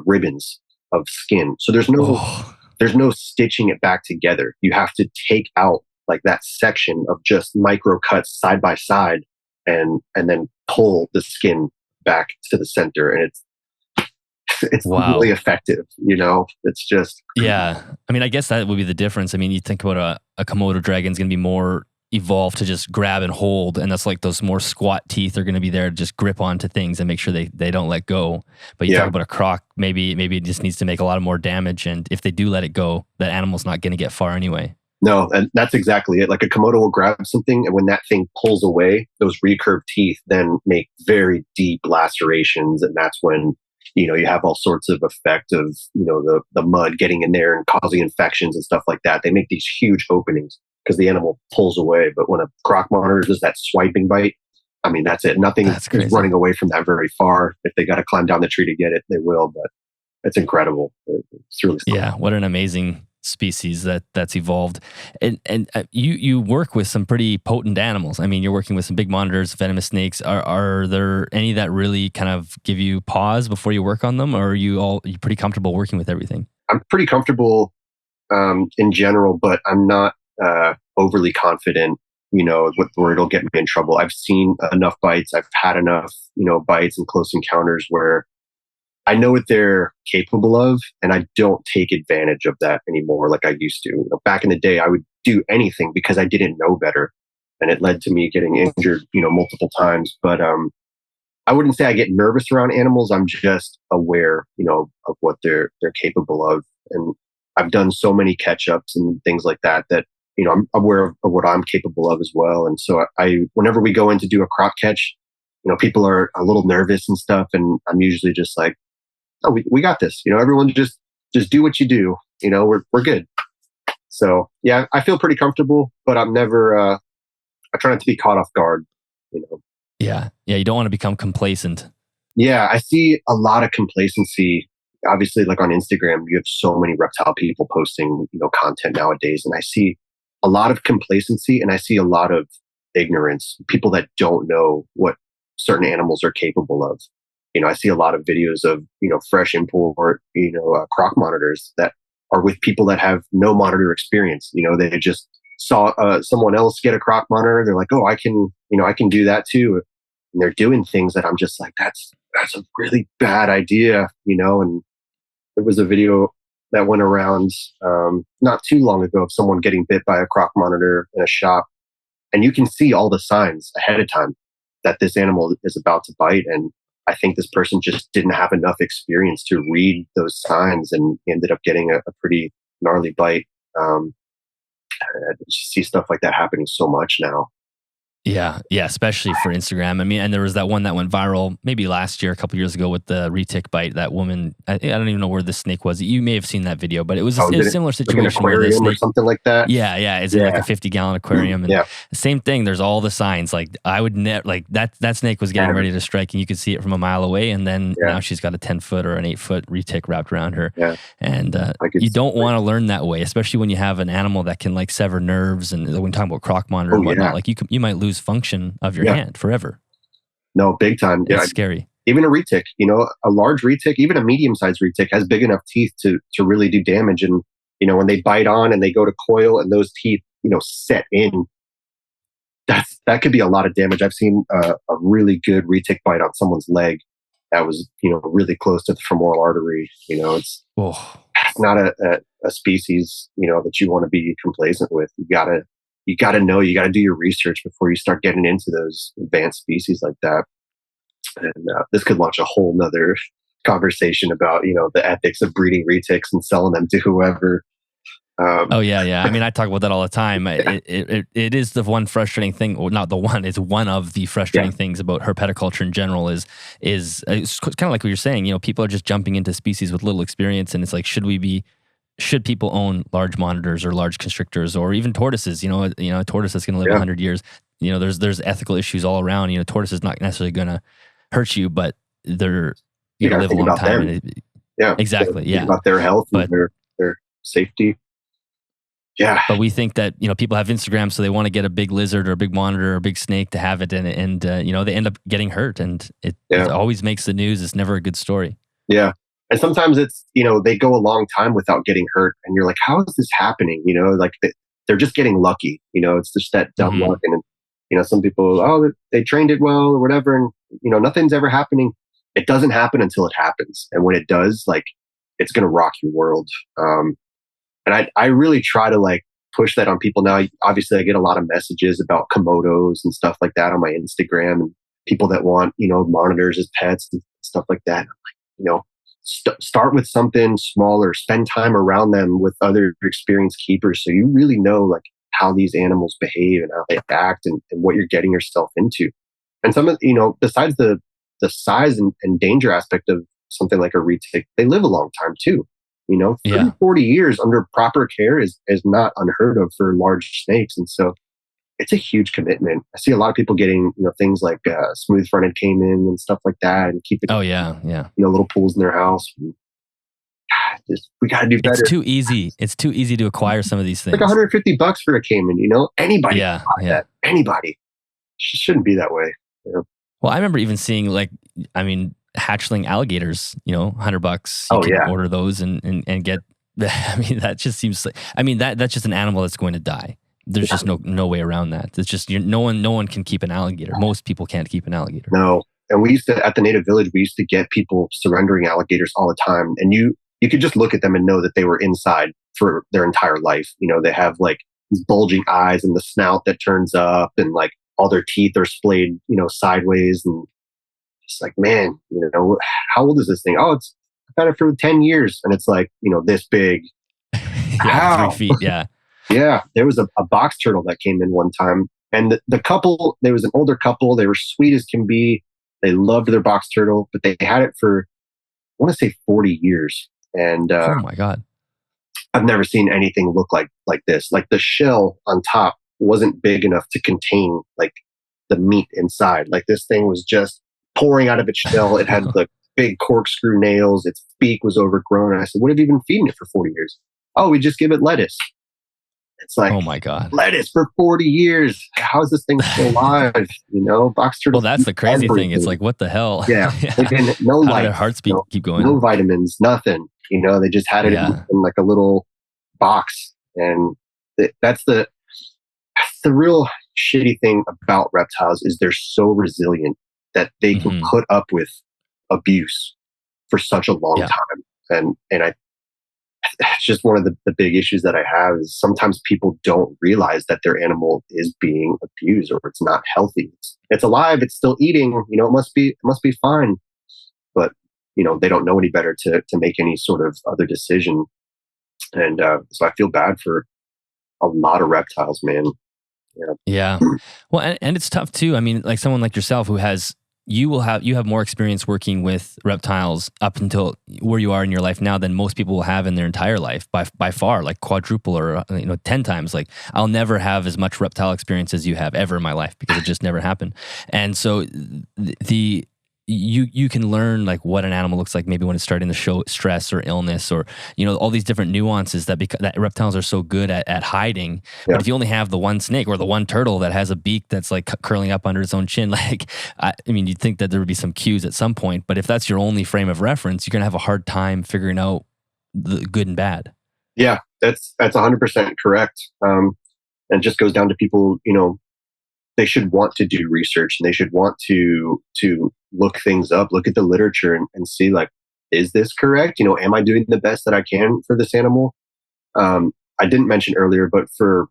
ribbons of skin. So there's no stitching it back together. You have to take out like that section of just micro cuts side by side, and then pull the skin back to the center, and it's really effective. It's just I mean, I guess that would be the difference. I mean, you think about a Komodo dragon is going to be more evolved to just grab and hold, and that's like those more squat teeth are going to be there to just grip onto things and make sure they don't let go. But you talk about a croc, maybe it just needs to make a lot of more damage, and if they do let it go, that animal's not going to get far anyway. No, and that's exactly it. Like a Komodo will grab something, and when that thing pulls away, those recurved teeth then make very deep lacerations, and that's when you have all sorts of effect of the mud getting in there and causing infections and stuff like that. They make these huge openings because the animal pulls away. But when a croc monitor does that swiping bite, I mean, that's it. Nothing is running away from that very far. If they got to climb down the tree to get it, they will. But it's incredible. It's really slow. Yeah, what an amazing species that's evolved. And you work with some pretty potent animals. I mean, you're working with some big monitors, venomous snakes. Are there any that really kind of give you pause before you work on them, or are you pretty comfortable working with everything? I'm pretty comfortable in general, but I'm not overly confident, where it'll get me in trouble. I've seen enough bites. I've had enough, bites and close encounters where I know what they're capable of, and I don't take advantage of that anymore like I used to. Back in the day, I would do anything because I didn't know better, and it led to me getting injured, multiple times. But I wouldn't say I get nervous around animals. I'm just aware, of what they're capable of, and I've done so many catch-ups and things like that I'm aware of what I'm capable of as well. And so whenever we go in to do a crop catch, people are a little nervous and stuff, and I'm usually just like, oh, we got this. Everyone just do what you do. We're good. So yeah, I feel pretty comfortable, but I'm never. I try not to be caught off guard. Yeah. You don't want to become complacent. Yeah, I see a lot of complacency. Obviously, like on Instagram, you have so many reptile people posting, content nowadays, and I see a lot of complacency, and I see a lot of ignorance. People that don't know what certain animals are capable of. I see a lot of videos of fresh import, croc monitors that are with people that have no monitor experience. They just saw someone else get a croc monitor. They're like, oh, I can do that too. And they're doing things that I'm just like, that's a really bad idea, And there was a video that went around not too long ago of someone getting bit by a croc monitor in a shop. And you can see all the signs ahead of time that this animal is about to bite. And I think this person just didn't have enough experience to read those signs and ended up getting a pretty gnarly bite. I just see stuff like that happening so much now. Yeah, especially for Instagram. I mean, and there was that one that went viral maybe last year, a couple years ago with the retic bite. That woman, I don't even know where the snake was. You may have seen that video, but it was a similar situation. Like an aquarium where or something like that? Yeah. It's in like a 50-gallon aquarium. And same thing, there's all the signs. Like I would never, like that snake was getting ready to strike and you could see it from a mile away. And then now she's got a 10-foot or an 8-foot retic wrapped around her. Yeah. And you don't want to learn that way, especially when you have an animal that can like sever nerves. And when you're talking about croc monitor and whatnot, like you might lose function of your hand forever. No, big time. It's scary. Even a retic, a large retic, even a medium-sized retic has big enough teeth to really do damage. And, when they bite on and they go to coil and those teeth, set in, that could be a lot of damage. I've seen a really good retic bite on someone's leg that was, really close to the femoral artery. It's not a species, that you want to be complacent with. You gotta know, you gotta do your research before you start getting into those advanced species like that. And this could launch a whole nother conversation about, the ethics of breeding retics and selling them to whoever. Yeah. I mean, I talk about that all the time. It is the one frustrating thing, or not the one, it's one of the frustrating things about herpetoculture in general is it's kind of like what you're saying, people are just jumping into species with little experience. And it's like, should people own large monitors or large constrictors or even tortoises? A tortoise that's going to live 100 years. There's ethical issues all around. Tortoise is not necessarily going to hurt you, but they're going to live a long time. Exactly. Think about their health and their safety. Yeah. But we think that, people have Instagram, so they want to get a big lizard or a big monitor or a big snake to have it. And they end up getting hurt, and it always makes the news. It's never a good story. Yeah. And sometimes it's, they go a long time without getting hurt. And you're like, how is this happening? Like they're just getting lucky. It's just that dumb luck. And, some people, they trained it well or whatever. And, nothing's ever happening. It doesn't happen until it happens. And when it does, like, it's going to rock your world. And I really try to push that on people now. Obviously, I get a lot of messages about Komodos and stuff like that on my Instagram, and people that want, monitors as pets and stuff like that. I'm like, start with something smaller, spend time around them with other experienced keepers, so you really know how these animals behave and how they act and what you're getting yourself into. And some of, besides the size and danger aspect of something like a retic, they live a long time too. 30, 40 years under proper care is not unheard of for large snakes. And so it's a huge commitment. I see a lot of people getting, things like smooth fronted caiman and stuff like that, and keep it. Little pools in their house. We got to do better. It's too easy. It's too easy to acquire some of these things. Like $150 for a caiman. Anybody. That. Anybody. Shouldn't be that way. Well, I remember even seeing hatchling alligators. $100. You can order those and get. I mean, that just seems like. I mean, that's just an animal that's going to die. There's just no way around that. It's just no one can keep an alligator. Most people can't keep an alligator. No. And we used to, at the Native Village, we used to get people surrendering alligators all the time. And you could just look at them and know that they were inside for their entire life. they have these bulging eyes and the snout that turns up, and all their teeth are splayed, sideways. And it's like, man, how old is this thing? Oh, I've had it for 10 years. And it's this big. 3 feet. Yeah. Yeah, there was a box turtle that came in one time, and the couple, there was an older couple. They were sweet as can be. They loved their box turtle, but they had it for, I want to say 40 years. And oh my God, I've never seen anything look like this. The shell on top wasn't big enough to contain the meat inside. This thing was just pouring out of its shell. It had the big corkscrew nails. Its beak was overgrown. And I said, "What have you been feeding it for 40 years?" "Oh, we just give it lettuce." It's like, oh my God. lettuce for 40 years. How is this thing still alive? Box turtles. Well, that's the crazy thing. It's like, what the hell? Yeah. Again, no How light. did their hearts keep going? No vitamins, nothing. They just had it in like a little box. And that's the real shitty thing about reptiles is they're so resilient that they can put up with abuse for such a long time. And it's just one of the big issues that I have is sometimes people don't realize that their animal is being abused or it's not healthy. It's alive. It's still eating. It must be fine. But they don't know any better to make any sort of other decision. And so I feel bad for a lot of reptiles, man. Yeah. Well, and it's tough too. I mean, like someone like yourself who you have more experience working with reptiles up until where you are in your life now than most people will have in their entire life by far, like quadruple or 10 times. Like I'll never have as much reptile experience as you have ever in my life because it just never happened. And so you can learn like what an animal looks like maybe when it's starting to show stress or illness or all these different nuances that reptiles are so good at hiding. But if you only have the one snake or the one turtle that has a beak that's like curling up under its own chin, like I mean you'd think that there would be some cues at some point, but if that's your only frame of reference, you're gonna have a hard time figuring out the good and bad. Yeah, that's 100% correct. And it just goes down to people, they should want to do research and they should want to look things up, look at the literature and see like, is this correct? Am I doing the best that I can for this animal? I didn't mention earlier, but for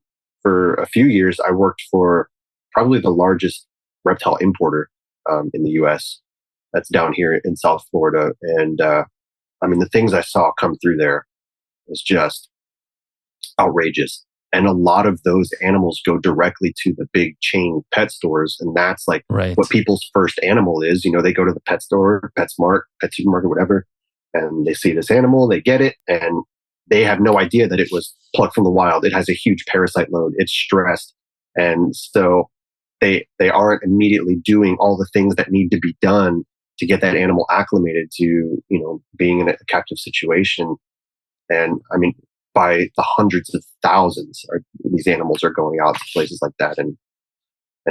a few years, I worked for probably the largest reptile importer in the US. That's down here in South Florida. And the things I saw come through there was just outrageous. And a lot of those animals go directly to the big chain pet stores. And that's like what people's first animal is. They go to the pet store, PetSmart, pet supermarket, whatever, and they see this animal, they get it, and they have no idea that it was plucked from the wild. It has a huge parasite load. It's stressed. And so they aren't immediately doing all the things that need to be done to get that animal acclimated to, being in a captive situation. And by the hundreds of thousands, these animals are going out to places like that and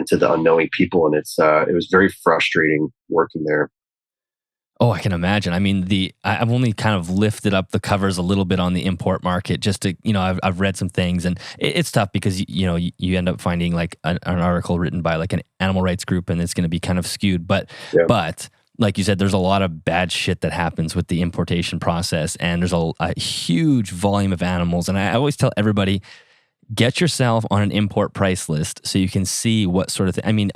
to the unknowing people. And it was very frustrating working there. Oh, I can imagine. I've only kind of lifted up the covers a little bit on the import market just to, I've read some things and it's tough because, you end up finding like an article written by like an animal rights group and it's going to be kind of skewed. But like you said, there's a lot of bad shit that happens with the importation process and there's a huge volume of animals. And I always tell everybody, get yourself on an import price list so you can see what sort of thing.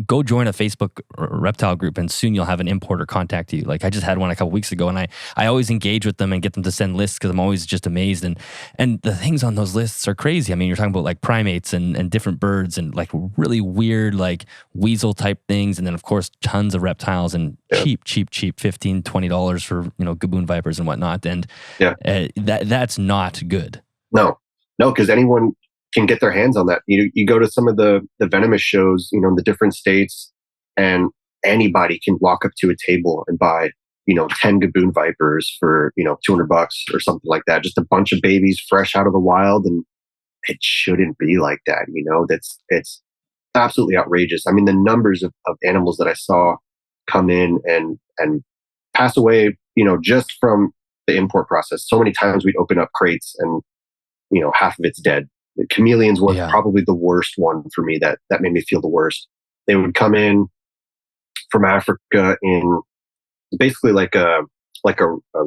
Go join a Facebook reptile group and soon you'll have an importer contact you. Like I just had one a couple weeks ago and I always engage with them and get them to send lists because I'm always just amazed. And the things on those lists are crazy. You're talking about like primates and different birds and like really weird like weasel type things. And then of course tons of reptiles and cheap, $15, $20 for, gaboon vipers and whatnot. And that's not good. No, because anyone can get their hands on that. You go to some of the venomous shows, in the different states, and anybody can walk up to a table and buy, 10 gaboon vipers for, $200 or something like that. Just a bunch of babies fresh out of the wild. And it shouldn't be like that. It's absolutely outrageous. The numbers of animals that I saw come in and pass away, just from the import process. So many times we'd open up crates and, half of it's dead. The chameleons was probably the worst one for me that made me feel the worst. They would come in from Africa in basically like a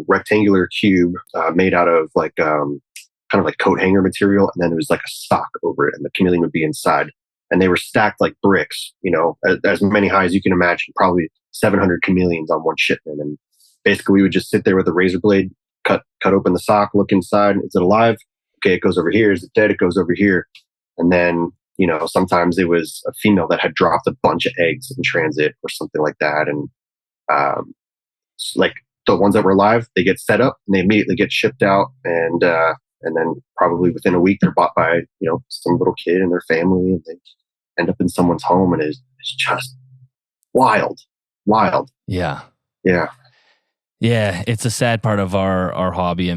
rectangular cube made out of like kind of like coat hanger material, and then there was like a sock over it, and the chameleon would be inside. And they were stacked like bricks, as many high as you can imagine, probably 700 chameleons on one shipment. And basically we would just sit there with a razor blade, cut open the sock, look inside. Is it alive? Okay, it goes over here. Is it dead? It goes over here. And then, sometimes it was a female that had dropped a bunch of eggs in transit or something like that. And like the ones that were alive, they get set up and they immediately get shipped out. And then probably within a week, they're bought by, some little kid and their family, and they end up in someone's home. And it's just wild. Yeah. Yeah. Yeah. It's a sad part of our hobby.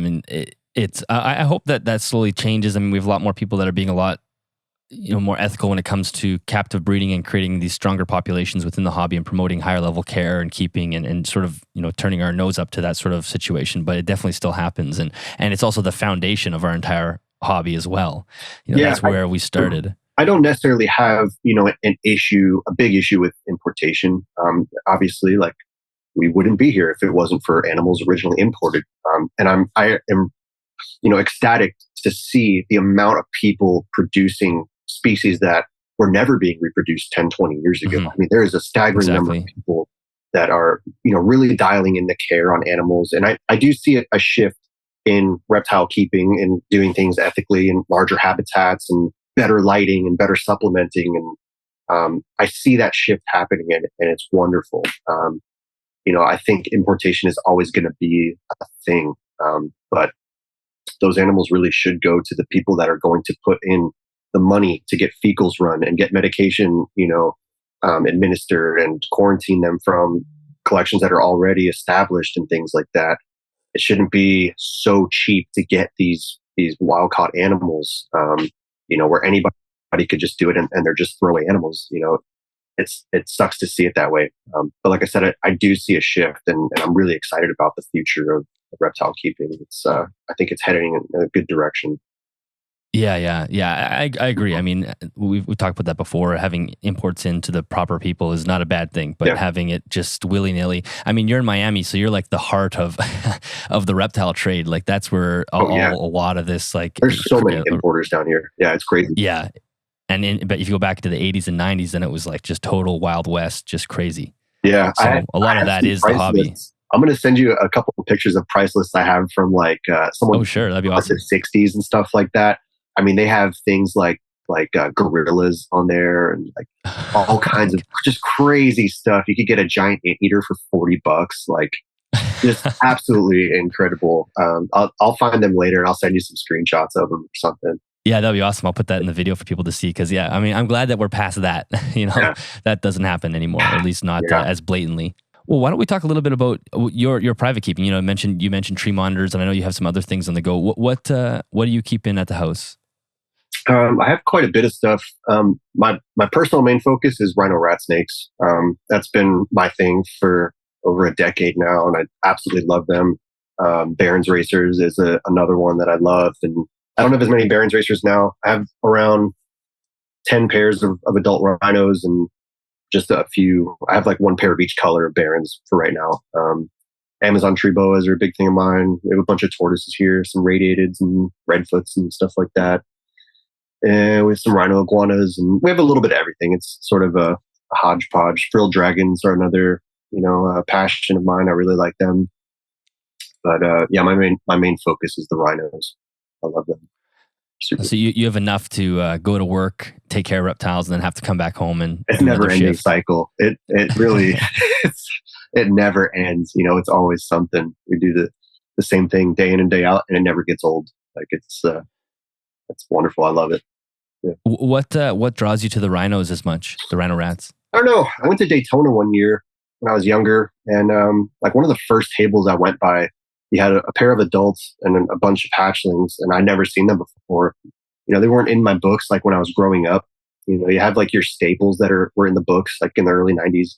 It's I hope that slowly changes. I mean, we have a lot more people that are being a lot more ethical when it comes to captive breeding and creating these stronger populations within the hobby and promoting higher level care and keeping and sort of turning our nose up to that sort of situation. But it definitely still happens, and it's also the foundation of our entire hobby as well. That's where we started. I don't necessarily have a big issue with importation. Obviously, like, we wouldn't be here if it wasn't for animals originally imported. And I am ecstatic to see the amount of people producing species that were never being reproduced 10, 20 years ago. I mean, there is a staggering number of people that are, really dialing in the care on animals. And I do see a shift in reptile keeping and doing things ethically in larger habitats and better lighting and better supplementing. And I see that shift happening, and it's wonderful. I think importation is always going to be a thing. But those animals really should go to the people that are going to put in the money to get fecals run and get medication, administered and quarantine them from collections that are already established and things like that. It shouldn't be so cheap to get these wild caught animals, where anybody could just do it and they're just throwaway animals. It sucks to see it that way. But like I said, I do see a shift, and I'm really excited about the future of reptile keeping. I think it's heading in a good direction. Yeah. I agree. I mean, we've talked about that before. Having imports into the proper people is not a bad thing, but having it just willy nilly. I mean, you're in Miami, so you're like the heart of of the reptile trade. Like that's where a lot of this. Like, there's so many importers down here. Yeah, it's crazy. Yeah, but if you go back to the 80s and 90s, then it was like just total Wild West, just crazy. Yeah, so a lot of that is the hobby. Lists. I'm going to send you a couple of pictures of price lists I have from someone. Oh, sure, that'd be awesome. The 60s and stuff like that. I mean, they have things like gorillas on there and like all kinds of just crazy stuff. You could get a giant anteater for $40, like just absolutely incredible. I'll find them later and I'll send you some screenshots of them or something. Yeah, that'd be awesome. I'll put that in the video for people to see because I mean, I'm glad that we're past that. That doesn't happen anнимore, or at least not as blatantly. Well, why don't we talk a little bit about your private keeping? You mentioned tree monitors, and I know you have some other things on the go. What do you keep in at the house? I have quite a bit of stuff. My personal main focus is Rhino Rat Snakes. That's been my thing for over a decade now, and I absolutely love them. Barons Racers is another one that I love, and I don't have as many Barons Racers now. I have around 10 pairs of adult rhinos and just a few. I have like one pair of each color of Barons for right now. Amazon tree boas are a big thing of mine. We have a bunch of tortoises here, some radiateds and redfoots and stuff like that. And we have some rhino iguanas, and we have a little bit of everything. It's sort of a hodgepodge. Frilled dragons are another, passion of mine. I really like them. But my main focus is the rhinos. I love them. Super. So you have enough to go to work, take care of reptiles, and then have to come back home and it's never ending cycle. It really it never ends. It's always something. We do the same thing day in and day out, and it never gets old. Like it's wonderful. I love it. Yeah. What draws you to the rhinos as much? The rhino rats? I don't know. I went to Daytona one year when I was younger, and like one of the first tables I went by, you had a pair of adults and a bunch of hatchlings, and I'd never seen them before. They weren't in my books like when I was growing up. You have like your staples that were in the books like in the early 90s.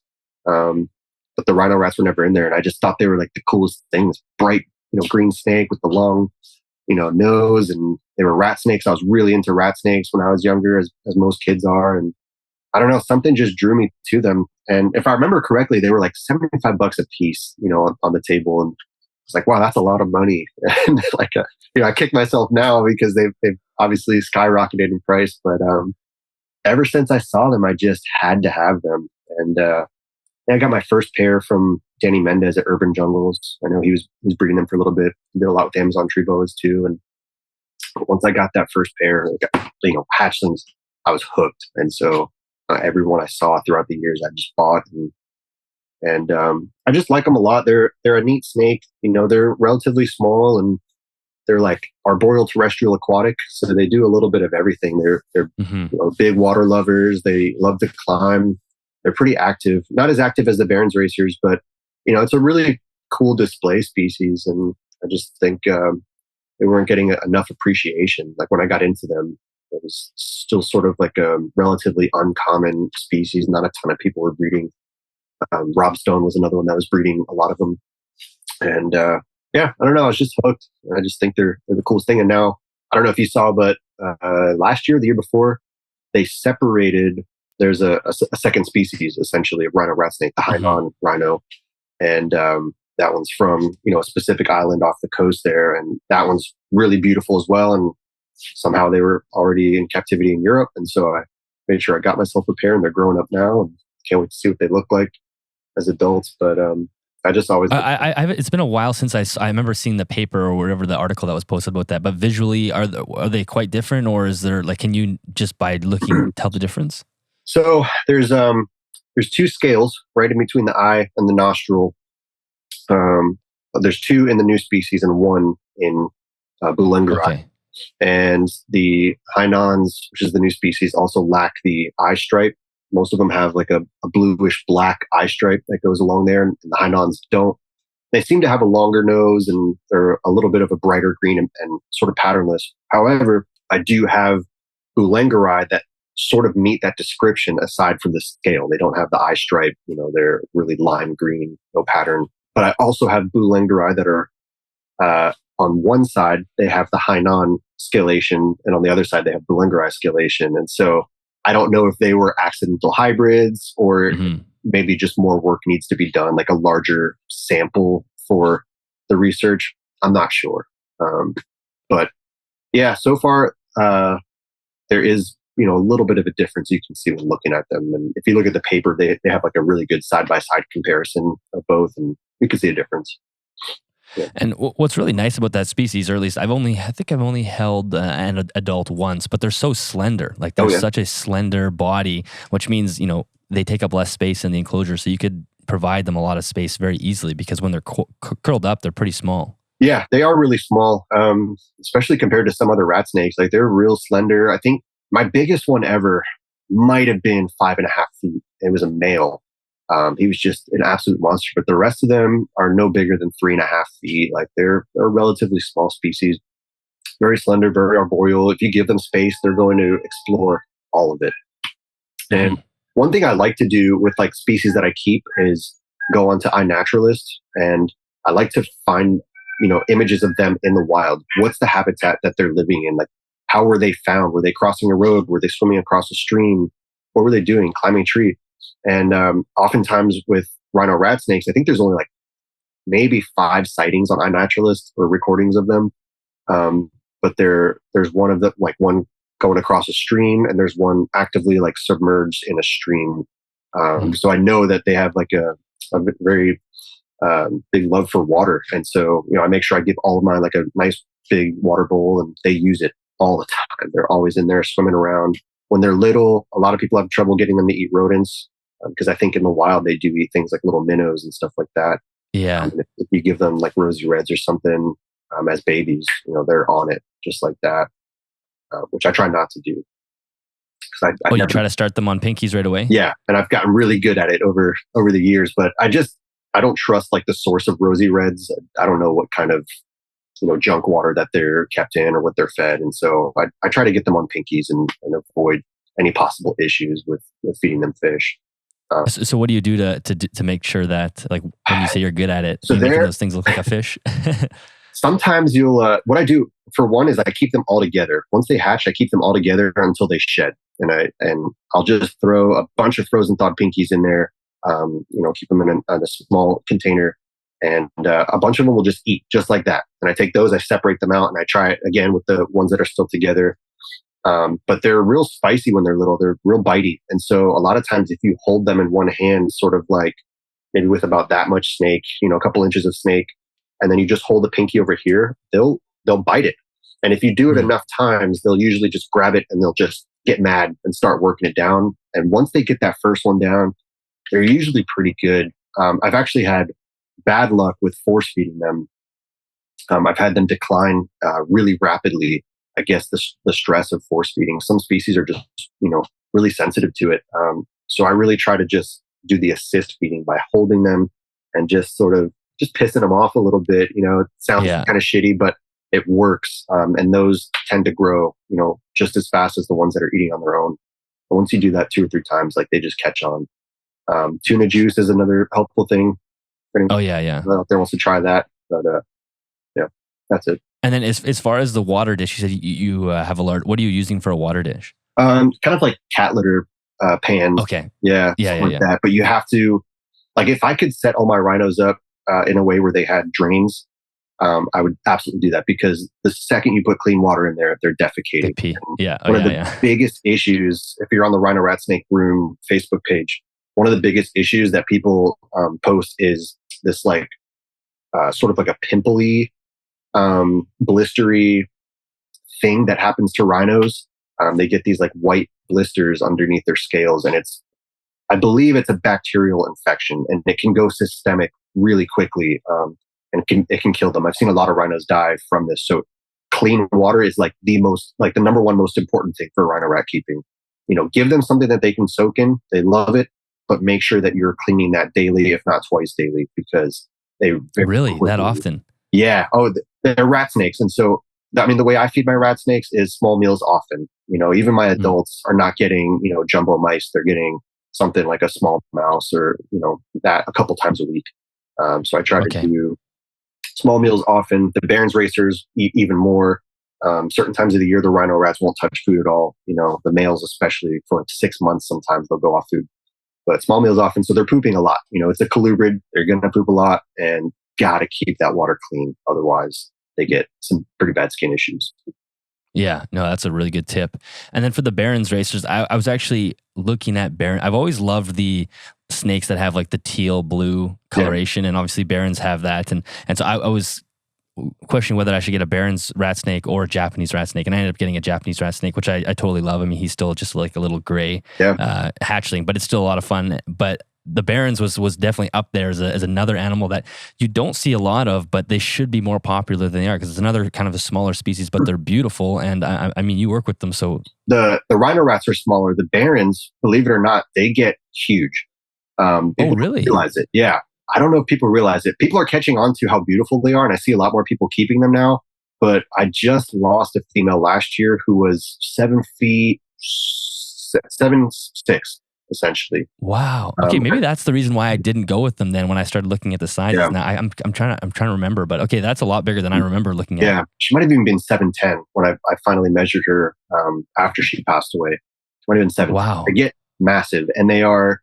But the rhino rats were never in there, and I just thought they were like the coolest things. Bright, green snake with the long, nose, and they were rat snakes. I was really into rat snakes when I was younger, as most kids are, and I don't know, something just drew me to them. And if I remember correctly, they were like $75 a piece, on the table, and it's like, wow, that's a lot of money. And like, I kick myself now because they've obviously skyrocketed in price. But ever since I saw them, I just had to have them. And I got my first pair from Danny Mendez at Urban Jungles. I know he was breeding them for a little bit. He did a lot with Amazon tree boas too. And once I got that first pair, hatchlings, I was hooked. And so every one I saw throughout the years, I just bought. And I just like them a lot. They're a neat snake. They're relatively small, and they're like arboreal, terrestrial, aquatic. So they do a little bit of everything. They're big water lovers. They love to climb. They're pretty active. Not as active as the Barons Racers, but it's a really cool display species. And I just think they weren't getting enough appreciation. Like when I got into them, it was still sort of like a relatively uncommon species. Not a ton of people were breeding. Rob Stone was another one that was breeding a lot of them. And yeah, I don't know. I was just hooked. I just think they're the coolest thing. And now, I don't know if you saw, but last year, the year before, they separated. There's a second species, essentially, of Rhino Rat Snake, the Hainan rhino. And that one's from, a specific island off the coast there. And that one's really beautiful as well. And somehow they were already in captivity in Europe. And so I made sure I got myself a pair, and they're growing up now. And can't wait to see what they look like as adults. But I just always... it's been a while since I remember seeing the paper or whatever the article that was posted about that. But visually, are they quite different, or is there can you just by looking tell the difference? So there's 2 scales right in between the eye and the nostril. There's 2 in the new species and 1 in Boulengerai. Okay. And the Hainans, which is the new species, also lack the eye stripe. Most of them have like a bluish black eye stripe that goes along there, and the Hainans don't. They seem to have a longer nose, and they're a little bit of a brighter green and sort of patternless. However, I do have Boulengerai that sort of meet that description aside from the scale. They don't have the eye stripe. They're really lime green, no pattern. But I also have Boulengerai that are on one side, they have the Hainan scalation, and on the other side, they have Boulengerai scalation. And so I don't know if they were accidental hybrids or maybe just more work needs to be done, like a larger sample for the research. I'm not sure. But yeah, so far, there is, a little bit of a difference you can see when looking at them. And if you look at the paper, they have like a really good side-by-side comparison of both, and you can see a difference. Yeah. And what's really nice about that species, or at least I think I've only held an adult once, but they're so slender. Like they're such a slender body, which means, they take up less space in the enclosure. So you could provide them a lot of space very easily, because when they're curled up, they're pretty small. Yeah, they are really small, especially compared to some other rat snakes. Like they're real slender. I think my biggest one ever might have been 5.5 feet. It was a male. He was just an absolute monster, but the rest of them are no bigger than 3.5 feet. Like they're a relatively small species, very slender, very arboreal. If you give them space, they're going to explore all of it. And one thing I like to do with like species that I keep is go onto iNaturalist, and I like to find, images of them in the wild. What's the habitat that they're living in? Like, how were they found? Were they crossing a road? Were they swimming across a stream? What were they doing? Climbing a tree? And oftentimes with rhino rat snakes, I think there's only like maybe 5 sightings on iNaturalist or recordings of them. But there's one of the one going across a stream, and there's one actively like submerged in a stream. So I know that they have like a very big love for water, and so I make sure I give all of mine like a nice big water bowl, and they use it all the time. They're always in there swimming around. When they're little, a lot of people have trouble getting them to eat rodents, because I think in the wild they do eat things like little minnows and stuff like that. Yeah. If you give them like rosy reds or something as babies, they're on it just like that, which I try not to do. You try to start them on pinkies right away? Yeah, and I've gotten really good at it over the years, but I don't trust like the source of rosy reds. I don't know what kind of junk water that they're kept in or what they're fed, and so I try to get them on pinkies and avoid any possible issues with feeding them fish. So what do you do to make sure that, like, when you say you're good at it, so you're making those things look like a fish? Sometimes you'll, what I do for one is I keep them all together. Once they hatch, I keep them all together until they shed. And I'll just throw a bunch of frozen thawed pinkies in there, keep them in a small container, and a bunch of them will just eat just like that. And I take those, I separate them out, and I try it again with the ones that are still together. But they're real spicy when they're little. They're real bitey. And so a lot of times if you hold them in one hand, sort of like maybe with about that much snake, a couple inches of snake, and then you just hold the pinky over here, they'll bite it. And if you do it enough times, they'll usually just grab it and they'll just get mad and start working it down. And once they get that first one down, they're usually pretty good. I've actually had bad luck with force feeding them. I've had them decline really rapidly. I guess the stress of force feeding. Some species are just, really sensitive to it. So I really try to just do the assist feeding by holding them and just sort of just pissing them off a little bit. It sounds kind of shitty, but it works. And those tend to grow, just as fast as the ones that are eating on their own. But once you do that 2 or 3 times, like they just catch on. Tuna juice is another helpful thing. Oh yeah. Out there wants to try that, but yeah, that's it. And then as far as the water dish, you said you have a large. What are you using for a water dish? Kind of like cat litter pans. Okay. Yeah. Like that. But you have to, like, if I could set all my rhinos up in a way where they had drains, I would absolutely do that, because the second you put clean water in there, they're defecating. They pee. Yeah. One of the biggest issues, if you're on the Rhino Rat Snake Room Facebook page, one of the biggest issues that people post is this, like, sort of like a pimply, blistery thing that happens to rhinos. They get these like white blisters underneath their scales, and I believe it's a bacterial infection, and it can go systemic really quickly, and it can kill them. I've seen a lot of rhinos die from this. So clean water is like the number one most important thing for rhino rat keeping. Give them something that they can soak in. They love it, but make sure that you're cleaning that daily, if not twice daily, because they really quickly, that often. Yeah. Oh, they're rat snakes, and so the way I feed my rat snakes is small meals often. Even my adults are not getting jumbo mice. They're getting something like a small mouse, or that a couple times a week. So I try to do small meals often. The Barron's racers eat even more. Certain times of the year, the rhino rats won't touch food at all. The males, especially for like 6 months, sometimes they'll go off food. But small meals often, so they're pooping a lot. It's a colubrid. They're going to poop a lot, and gotta keep that water clean. Otherwise, they get some pretty bad skin issues. Yeah, no, that's a really good tip. And then for the Barron's racers, I was actually looking at Barron. I've always loved the snakes that have like the teal blue coloration, and obviously Barron's have that. And so I was questioning whether I should get a Barron's rat snake or a Japanese rat snake, and I ended up getting a Japanese rat snake, which I totally love. I mean, he's still just like a little gray hatchling, but it's still a lot of fun. But the Barron's was definitely up there as another animal that you don't see a lot of, but they should be more popular than they are, because it's another kind of a smaller species, but they're beautiful. And I mean, you work with them, so the rhino rats are smaller. The Barron's, believe it or not, they get huge. People really? Realize it? Yeah. I don't know if people realize it. People are catching on to how beautiful they are, and I see a lot more people keeping them now. But I just lost a female last year who was 7'6", essentially. Wow. Okay, maybe that's the reason why I didn't go with them then when I started looking at the sizes. Yeah. Now I'm trying to remember, but okay, that's a lot bigger than I remember looking at. Yeah, she might have even been 7'10" when I finally measured her after she passed away. She might have been 7'10". Wow. They get massive, and they are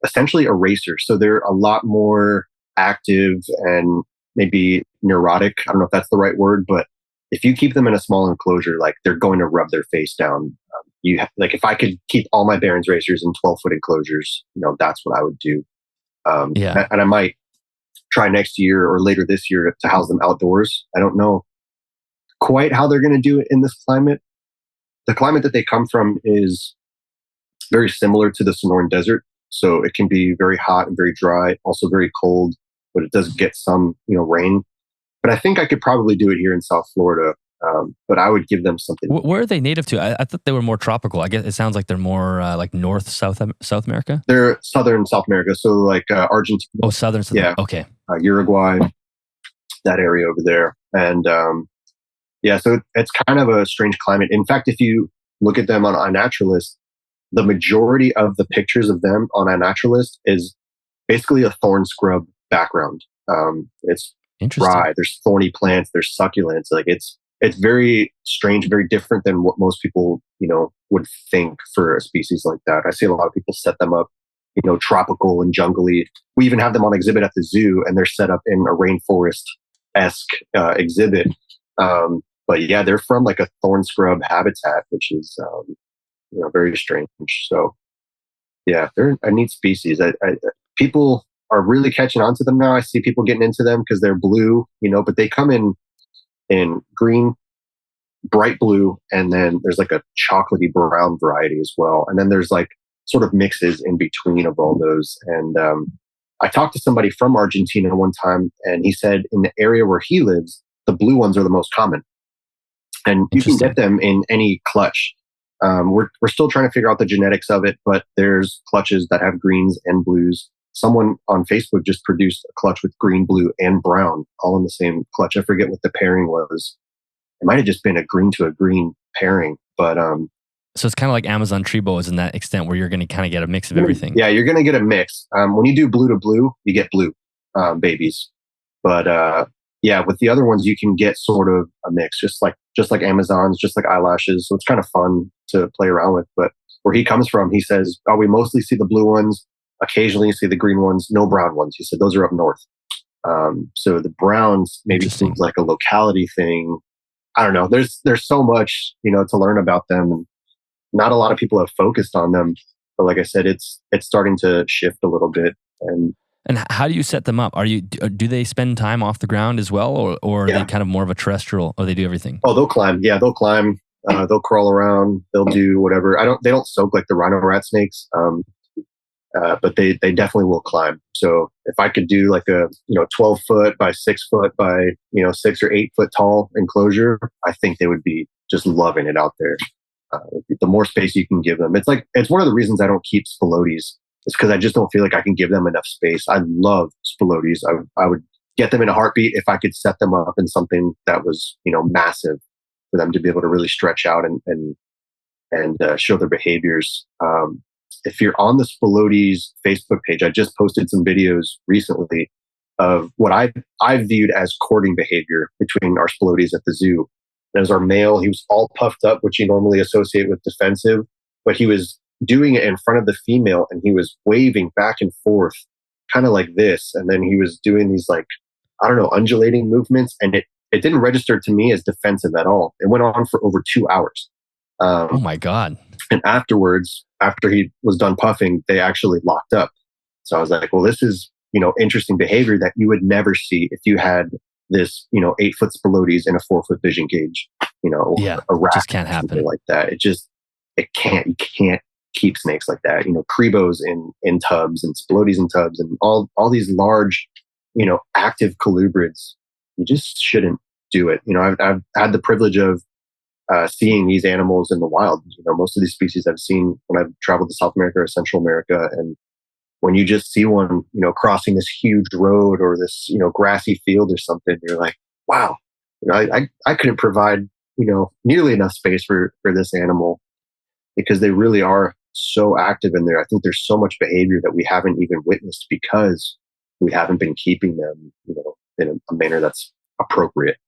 essentially a racer. So they're a lot more active and maybe neurotic. I don't know if that's the right word, but if you keep them in a small enclosure, like, they're going to rub their face down. If I could keep all my Barron's racers in 12-foot enclosures, that's what I would do. And I might try next year or later this year to house them outdoors. I don't know quite how they're going to do it in this climate. The climate that they come from is very similar to the Sonoran Desert. So it can be very hot and very dry, also very cold, but it does get some, rain. But I think I could probably do it here in South Florida. But I would give them something. Where are they native to? I thought they were more tropical. I guess it sounds like they're more like North, South America. They're Southern South America. So like Argentina. Oh, Southern. Yeah. Okay. Uruguay, that area over there. And so it's kind of a strange climate. In fact, if you look at them on iNaturalist, the majority of the pictures of them on iNaturalist is basically a thorn scrub background. It's dry. There's thorny plants. There's succulents. Like it's very strange, very different than what most people, would think for a species like that. I see a lot of people set them up, tropical and jungly. We even have them on exhibit at the zoo, and they're set up in a rainforest-esque exhibit. But yeah, they're from like a thorn scrub habitat, which is, very strange. So yeah, they're a neat species. People are really catching on to them now. I see people getting into them because they're blue, but they come in green, bright blue, and then there's like a chocolatey brown variety as well. And then there's like sort of mixes in between of all those. And I talked to somebody from Argentina one time, and he said in the area where he lives, the blue ones are the most common. And you can get them in any clutch. We're still trying to figure out the genetics of it, but there's clutches that have greens and blues. Someone on Facebook just produced a clutch with green, blue, and brown all in the same clutch. I forget what the pairing was, it might have just been a green to a green pairing, but so it's kind of like Amazon tree boas in that extent, where you're going to kind of get a mix of everything. Yeah, you're going to get a mix. When you do blue to blue, you get blue babies, but yeah, with the other ones, you can get sort of a mix, just like Amazons, just like eyelashes. So it's kind of fun to play around with. But where he comes from, he says, "Oh, we mostly see the blue ones. Occasionally, you see the green ones. No brown ones." He said those are up north. So the browns maybe seems like a locality thing. I don't know. There's so much to learn about them. Not a lot of people have focused on them, but like I said, it's starting to shift a little bit. And how do you set them up? Do they spend time off the ground as well, or are they kind of more of a terrestrial? Or they do everything? Oh, they'll climb. Yeah, they'll climb. They'll crawl around. They'll do whatever. They don't soak like the Rhino Rat Snakes, but they definitely will climb. So if I could do like a 12 foot by 6 foot by 6 or 8 foot tall enclosure, I think they would be just loving it out there. The more space you can give them, it's one of the reasons I don't keep spilotes. It's because I just don't feel like I can give them enough space. I love spilotes. I would get them in a heartbeat if I could set them up in something that was massive for them to be able to really stretch out and show their behaviors. If you're on the spilotes Facebook page, I just posted some videos recently of what I viewed as courting behavior between our spilotes at the zoo. As our male, he was all puffed up, which you normally associate with defensive, but he was doing it in front of the female and he was waving back and forth, kind of like this. And then he was doing these undulating movements, and it didn't register to me as defensive at all. It went on for over 2 hours. Oh my God. And afterwards, after he was done puffing, they actually locked up. So I was like, well, this is, interesting behavior that you would never see if you had this, 8 foot spilotes in a 4 foot vision cage, a rat, just can't happen like that. You can't keep snakes like that. Crebos in tubs and spilotes in tubs and all these large, active colubrids. You just shouldn't do it. I've had the privilege of seeing these animals in the wild. Most of these species I've seen when I've traveled to South America or Central America, and when you just see one, crossing this huge road or this, grassy field or something, you're like, wow, I couldn't provide, nearly enough space for this animal, because they really are so active in there. I think there's so much behavior that we haven't even witnessed because we haven't been keeping them, in a manner that's appropriate.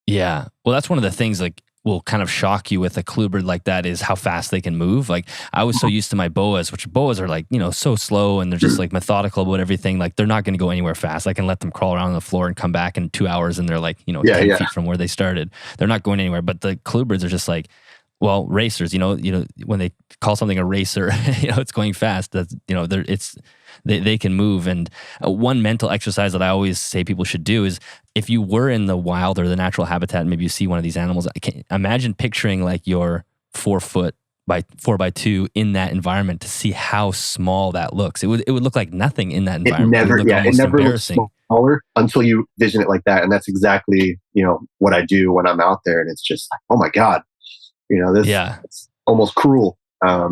Yeah. Well, that's one of the things will kind of shock you with a colubrid like that is how fast they can move. Like I was so used to my boas, which boas are so slow and they're just everything. They're not going to go anywhere fast. I can let them crawl around on the floor and come back in 2 hours and they're 10 feet from where they started. They're not going anywhere. But the colubrids are just racers, when they call something a racer, it's going fast. That's, they can move. And one mental exercise that I always say people should do is if you were in the wild or the natural habitat, and maybe you see one of these animals, imagine picturing your 4 foot by 4 by 2 in that environment to see how small that looks. It would look like nothing in that environment. It never looks smaller until you vision it like that. And that's exactly, what I do when I'm out there. And it's just like, oh my God. It's almost cruel. I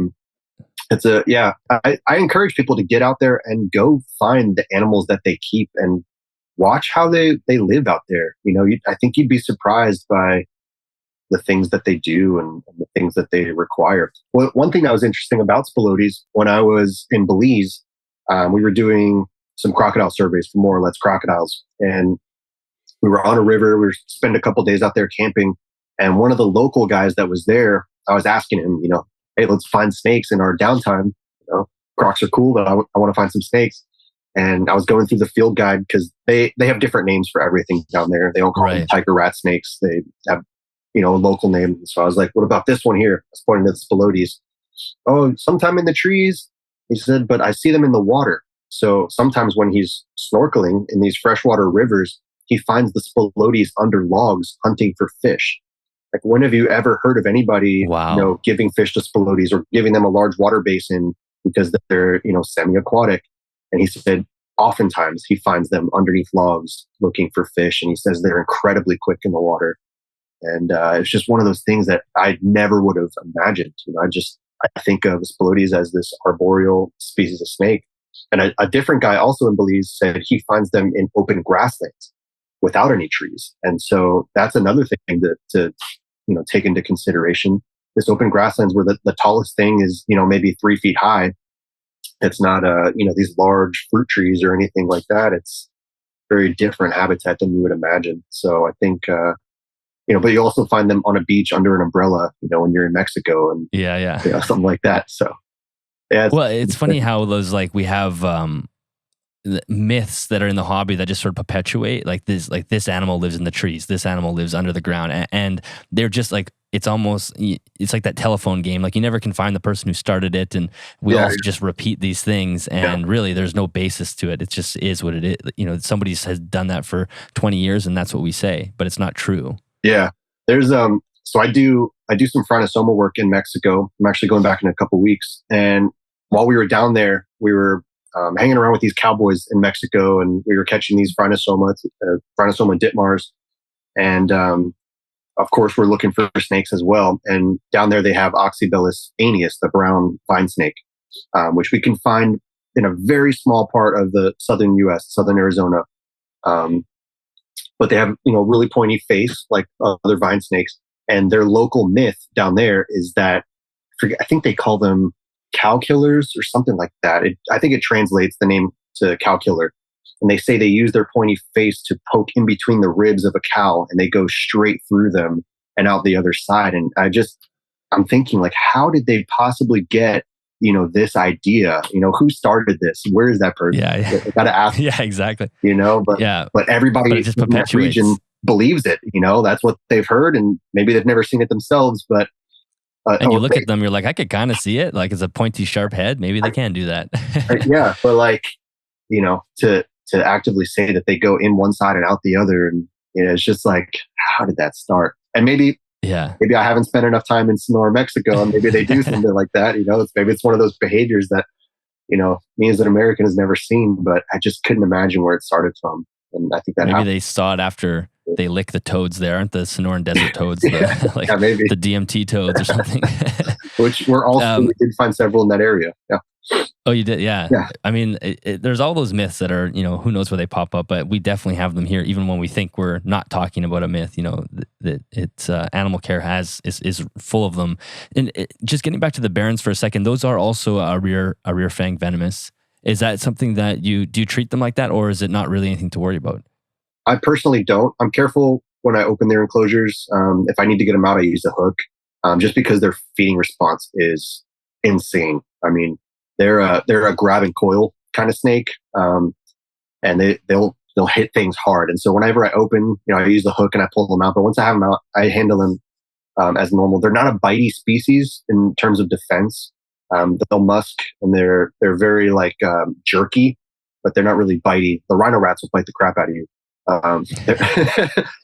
encourage people to get out there and go find the animals that they keep and watch how they live out there. I think you'd be surprised by the things that they do and the things that they require. Well, one thing that was interesting about spilotes, when I was in Belize, we were doing some crocodile surveys for more or less crocodiles. And we were on a river. We were spending a couple days out there camping. And one of the local guys that was there, I was asking him, hey, let's find snakes in our downtime. Crocs are cool, but I want to find some snakes. And I was going through the field guide because they have different names for everything down there. They don't call them tiger rat snakes. They have, a local name. So I was like, what about this one here? I was pointing to the spilotes. Oh, sometime in the trees. He said, but I see them in the water. So sometimes when he's snorkeling in these freshwater rivers, he finds the spilotes under logs hunting for fish. Like, when have you ever heard of anybody, giving fish to spilotes or giving them a large water basin because they're, semi-aquatic? And he said, oftentimes he finds them underneath logs looking for fish. And he says they're incredibly quick in the water. And it's just one of those things that I never would have imagined. I think of spilotes as this arboreal species of snake. And a different guy also in Belize said he finds them in open grasslands. without any trees. And so that's another thing to take into consideration. This open grasslands where the tallest thing is, maybe 3 feet high. It's not, these large fruit trees or anything like that. It's very different habitat than you would imagine. So I think, but you also find them on a beach under an umbrella, when you're in Mexico and something like that. So yeah. It's funny how those, like, we have myths that are in the hobby that just sort of perpetuate, like this animal lives in the trees, this animal lives under the ground, and they're just like, it's like that telephone game. Like, you never can find the person who started it, and we all just repeat these things, and really there's no basis to it. It just is what it is. Somebody has done that for 20 years and that's what we say, but it's not true. Yeah. There's so I do some Phrynosoma work in Mexico. I'm actually going back in a couple weeks, and while we were down there, we were hanging around with these cowboys in Mexico, and we were catching these Phrynosoma ditmars. And of course, we're looking for snakes as well. And down there, they have Oxybelus aeneus, the brown vine snake, which we can find in a very small part of the southern U.S., southern Arizona. But they have, really pointy face like other vine snakes. And their local myth down there is that, I think they call them cow killers or something like that. I think it translates the name to cow killer. And they say they use their pointy face to poke in between the ribs of a cow, and they go straight through them and out the other side. And I'm thinking, like, how did they possibly get, this idea? Who started this? Where is that person? Yeah. I gotta ask. Yeah, exactly. But everybody it just in that region believes it. That's what they've heard, and maybe they've never seen it themselves, but and you look at them, you're like, I could kind of see it. Like, it's a pointy, sharp head. Maybe they can do that. Yeah, but like, to actively say that they go in one side and out the other, and it's just like, how did that start? And maybe I haven't spent enough time in Sonora, Mexico, and maybe they do something like that. Maybe it's one of those behaviors that me as an American has never seen, but I just couldn't imagine where it started from. And I think that maybe they saw it after they lick the toads there, aren't the Sonoran desert toads? Maybe the DMT toads or something. Which we're also we did find several in that area. Yeah. Oh, you did? Yeah. I mean, there's all those myths that are, who knows where they pop up, but we definitely have them here, even when we think we're not talking about a myth. That it's animal care is full of them. And just getting back to the Barons for a second, those are also a rear fang venomous. Is that something that do you treat them like that, or is it not really anything to worry about? I personally don't. I'm careful when I open their enclosures. If I need to get them out, I use a hook, just because their feeding response is insane. I mean, they're a grab and coil kind of snake, and they'll hit things hard. And so whenever I open, I use the hook and I pull them out. But once I have them out, I handle them as normal. They're not a bitey species in terms of defense. They'll musk, and they're very jerky, but they're not really bitey. The rhino rats will bite the crap out of you.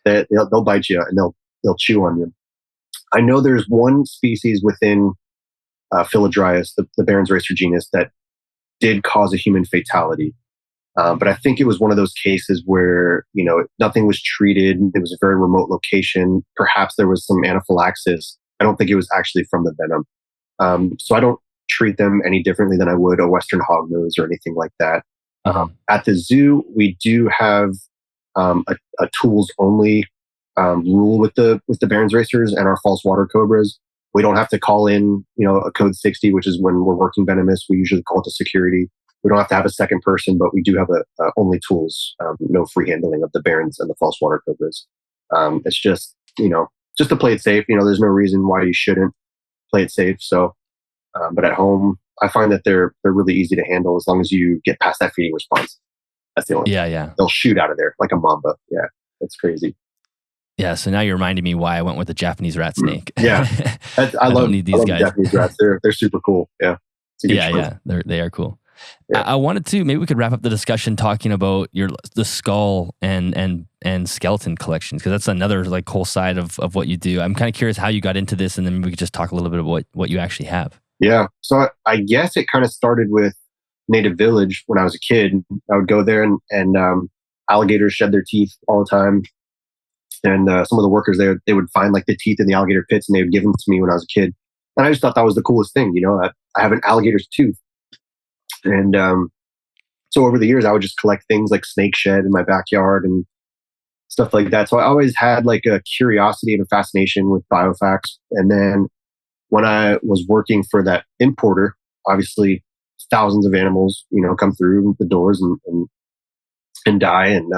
They'll bite you, and they'll chew on you. I know there's one species within Philadrius, the Barons racer genus, that did cause a human fatality. But I think it was one of those cases where, nothing was treated. It was a very remote location. Perhaps there was some anaphylaxis. I don't think it was actually from the venom. So I don't treat them any differently than I would a Western hognose or anything like that. At the zoo, we do have a tools only rule with the Barons racers and our false water cobras. We don't have to call in, a code 60, which is when we're working venomous. We usually call it to security. We don't have to have a second person, but we do have a only tools, no free handling of the Barons and the false water cobras. It's just, just to play it safe. There's no reason why you shouldn't play it safe. So, but at home, I find that they're really easy to handle as long as you get past that feeding response. That's the only. Yeah. They'll shoot out of there like a mamba. Yeah, it's crazy. Yeah, so now you're reminding me why I went with the Japanese rat snake. Yeah, I love these guys. Japanese rats. They're super cool. Yeah. They are cool. Yeah. I wanted to, maybe we could wrap up the discussion talking about the skull and skeleton collections, because that's another whole side of what you do. I'm kind of curious how you got into this, and then we could just talk a little bit about what you actually have. Yeah, so I guess it kind of started with Native Village when I was a kid. I would go there and alligators shed their teeth all the time. And some of the workers there, they would find the teeth in the alligator pits, and they would give them to me when I was a kid. And I just thought that was the coolest thing. I have an alligator's tooth. And so over the years, I would just collect things like snake shed in my backyard and stuff like that. So I always had like a curiosity and a fascination with biofacts. And then when I was working for that importer, obviously thousands of animals, come through the doors and die, and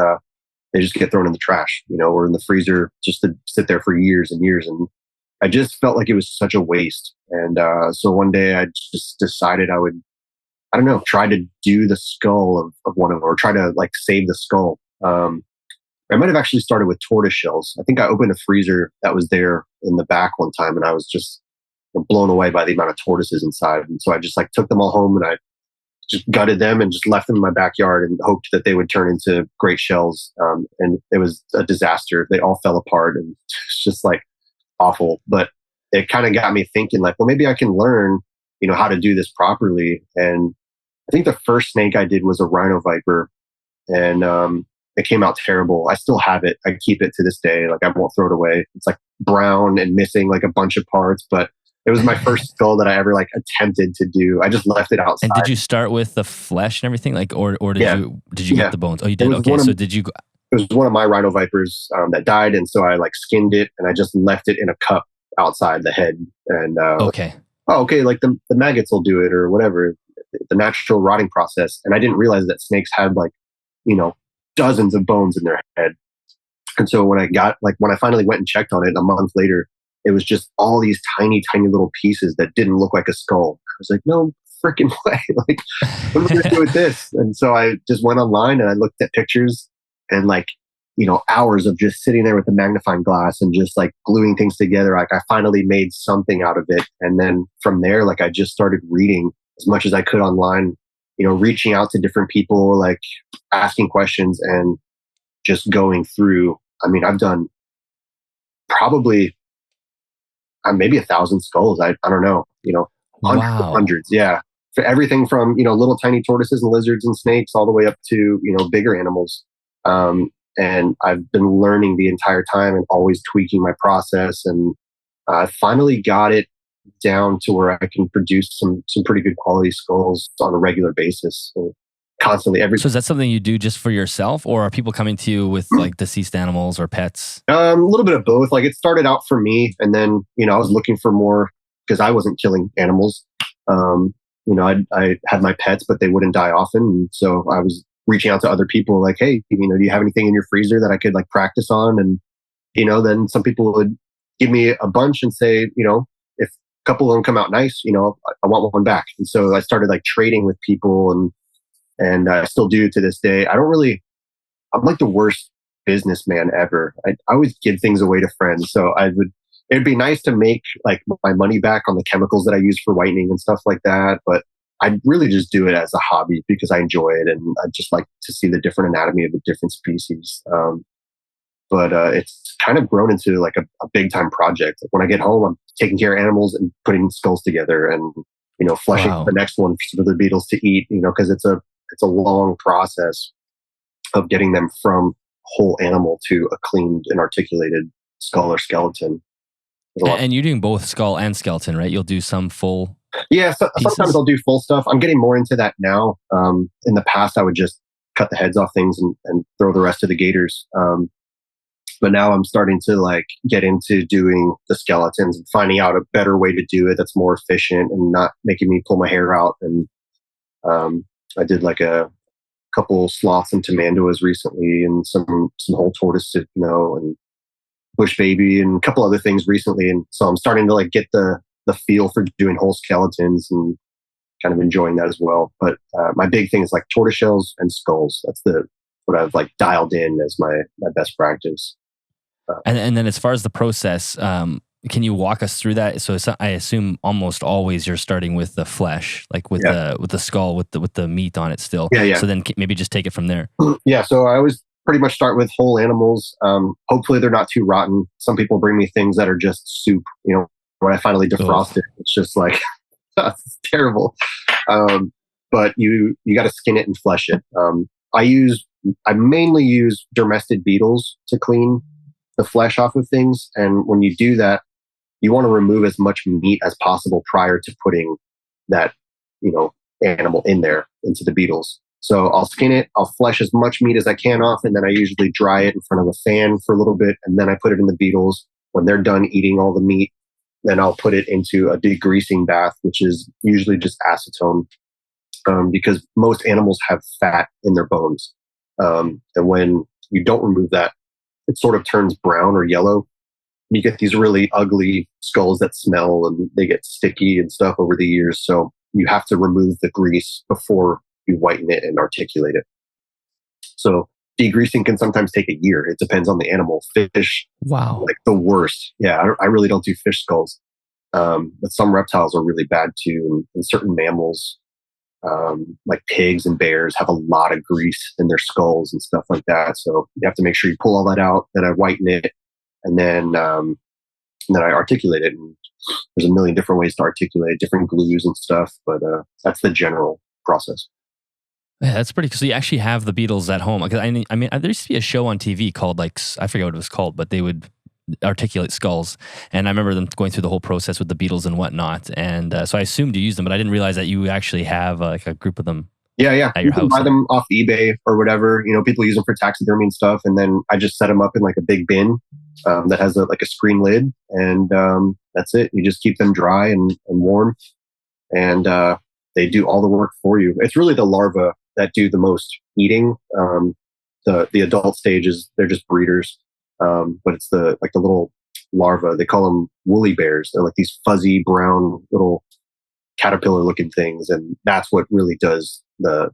they just get thrown in the trash, or in the freezer just to sit there for years and years. And I just felt like it was such a waste. And so one day I just decided I would, I don't know, try to do the skull of one of them, or try to like save the skull. I might have actually started with tortoise shells. I think I opened a freezer that was there in the back one time, and I was just blown away by the amount of tortoises inside. And so I just like took them all home, and I just gutted them and just left them in my backyard and hoped that they would turn into great shells. And it was a disaster. They all fell apart, and it's just like awful. But it kind of got me thinking like, well, maybe I can learn, how to do this properly. And I think the first snake I did was a rhino viper, and it came out terrible. I still have it. I keep it to this day. Like I won't throw it away. It's like brown and missing like a bunch of parts, but it was my first skull that I ever like attempted to do. I just left it outside. And did you start with the flesh and everything, like, or did you get the bones? Oh, you did. Okay, so did you? It was one of my rhino vipers that died, and so I like skinned it and I just left it in a cup outside the head. And okay, like the maggots will do it or whatever, the natural rotting process. And I didn't realize that snakes had like, dozens of bones in their head. And so when I finally went and checked on it a month later, it was just all these tiny, tiny little pieces that didn't look like a skull. I was like, no freaking way. Like, what am I going to do with this? And so I just went online and I looked at pictures, and like, hours of just sitting there with a magnifying glass and just like gluing things together. Like I finally made something out of it. And then from there, like I just started reading as much as I could online, reaching out to different people, like asking questions and just going through. I mean, I've done probably maybe 1,000 skulls. I don't know, hundreds. Yeah. For everything from, little tiny tortoises and lizards and snakes all the way up to, bigger animals. And I've been learning the entire time and always tweaking my process. And I finally got it down to where I can produce some pretty good quality skulls on a regular basis. So constantly, So is that something you do just for yourself, or are people coming to you with like deceased animals or pets? A little bit of both. Like it started out for me, and then I was looking for more because I wasn't killing animals. I had my pets, but they wouldn't die often, and so I was reaching out to other people like, hey, do you have anything in your freezer that I could like practice on? And then some people would give me a bunch and say, if a couple of them come out nice, I want one back. And so I started like trading with people, and I still do to this day. I'm like the worst businessman ever. I always give things away to friends. So it'd be nice to make like my money back on the chemicals that I use for whitening and stuff like that. But I really just do it as a hobby because I enjoy it. And I just like to see the different anatomy of the different species. But it's kind of grown into like a big time project. Like when I get home, I'm taking care of animals and putting skulls together and, fleshing the next one for the beetles to eat, because it's a long process of getting them from whole animal to a cleaned and articulated skull or skeleton. And you're doing both skull and skeleton, right? You'll do some full. Yeah, sometimes I'll do full stuff. I'm getting more into that now. In the past, I would just cut the heads off things and throw the rest of the gators. But now I'm starting to like get into doing the skeletons and finding out a better way to do it that's more efficient and not making me pull my hair out. And I did like a couple sloths and tamanduas recently, and some whole tortoises, and bush baby and a couple other things recently. And so I'm starting to like get the feel for doing whole skeletons and kind of enjoying that as well. But my big thing is like tortoise shells and skulls. That's what I've like dialed in as my best practice. And then as far as the process, can you walk us through that? So I assume almost always you're starting with the flesh, like with the skull, with the meat on it still. Yeah. So then maybe just take it from there. Yeah. So I always pretty much start with whole animals. Hopefully they're not too rotten. Some people bring me things that are just soup. When I finally defrost it, it's just like it's terrible. But you got to skin it and flesh it. I mainly use domestic beetles to clean the flesh off of things. And when you do that, you want to remove as much meat as possible prior to putting that, animal in there into the beetles. So I'll skin it, I'll flesh as much meat as I can off, and then I usually dry it in front of a fan for a little bit, and then I put it in the beetles. When they're done eating all the meat, then I'll put it into a degreasing bath, which is usually just acetone, because most animals have fat in their bones. And when you don't remove that, it sort of turns brown or yellow. You get these really ugly skulls that smell and they get sticky and stuff over the years. So you have to remove the grease before you whiten it and articulate it. So degreasing can sometimes take a year. It depends on the animal. Fish, wow, like the worst. Yeah, I really don't do fish skulls. But some reptiles are really bad too. And certain mammals, like pigs and bears, have a lot of grease in their skulls and stuff like that. So you have to make sure you pull all that out. Then I whiten it, and then I articulate it. And there's a million different ways to articulate, different glues and stuff. But that's the general process. Yeah, that's pretty cool. So you actually have the beetles at home. Because I mean, there used to be a show on TV called I forget what it was called, but they would articulate skulls, and I remember them going through the whole process with the beetles and whatnot. And so I assumed you used them, but I didn't realize that you actually have like a group of them. Yeah. At your You can house. buy them off eBay or whatever. People use them for taxidermy and stuff, and then I just set them up in like a big bin that has like a screen lid, and that's it. You just keep them dry and warm, and they do all the work for you. It's really the larvae that do the most eating. The adult stages, they're just breeders. But it's the little larvae. They call them woolly bears. They're like these fuzzy brown little caterpillar looking things, and that's what really does the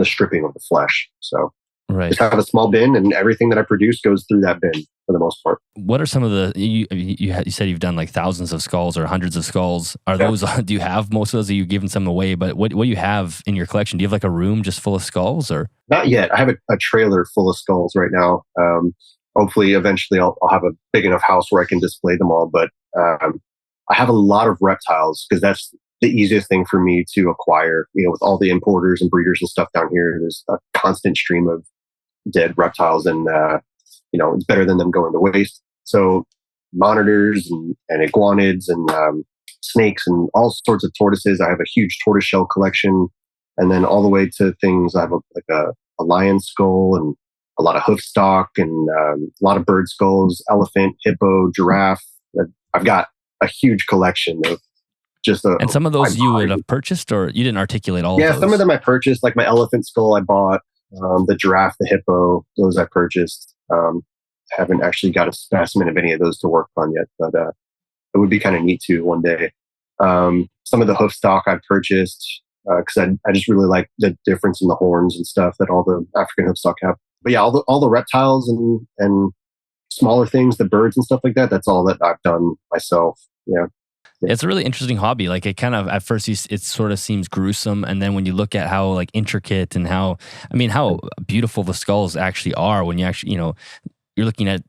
stripping of the flesh. So Right. just have a small bin, and everything that I produce goes through that bin for the most part. What are some of the you said you've done like thousands of skulls or hundreds of skulls? Are those do you have most of those? Are you giving some away? But what do you have in your collection? Do you have like a room just full of skulls or? Not yet. I have a trailer full of skulls right now. Hopefully, eventually, I'll have a big enough house where I can display them all. But I have a lot of reptiles because that's the easiest thing for me to acquire. With all the importers and breeders and stuff down here, there's a constant stream of dead reptiles, and it's better than them going to waste. So monitors and iguanids and snakes and all sorts of tortoises. I have a huge tortoiseshell collection, and then all the way to things. I have a lion skull and a lot of hoof stock and a lot of bird skulls, elephant, hippo, giraffe. I've got a huge collection of just and some of those you would have purchased, or you didn't articulate all of those? Yeah, some of them I purchased, like my elephant skull I bought, the giraffe, the hippo, those I purchased. Haven't actually got a specimen of any of those to work on yet, but it would be kind of neat to one day. Some of the hoof stock I've purchased because I just really like the difference in the horns and stuff that all the African hoof stock have. But yeah, all the reptiles and smaller things, the birds and stuff like that, that's all that I've done myself. Yeah. It's a really interesting hobby. Like it kind of at first it sort of seems gruesome, and then when you look at how like intricate and how beautiful the skulls actually are, when you actually you're looking at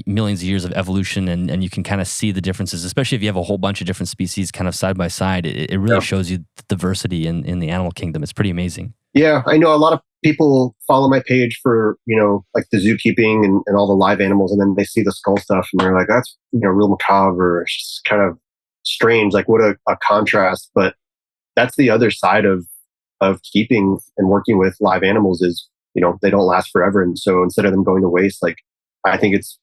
millions of years of evolution, and you can kind of see the differences, especially if you have a whole bunch of different species kind of side by side. It really shows you the diversity in the animal kingdom. It's pretty amazing. Yeah, I know a lot of people follow my page for, like the zookeeping and all the live animals, and then they see the skull stuff and they're like, that's, real macabre. It's just kind of strange. Like what a contrast. But that's the other side of keeping and working with live animals is, they don't last forever. And so instead of them going to waste, like, I think it's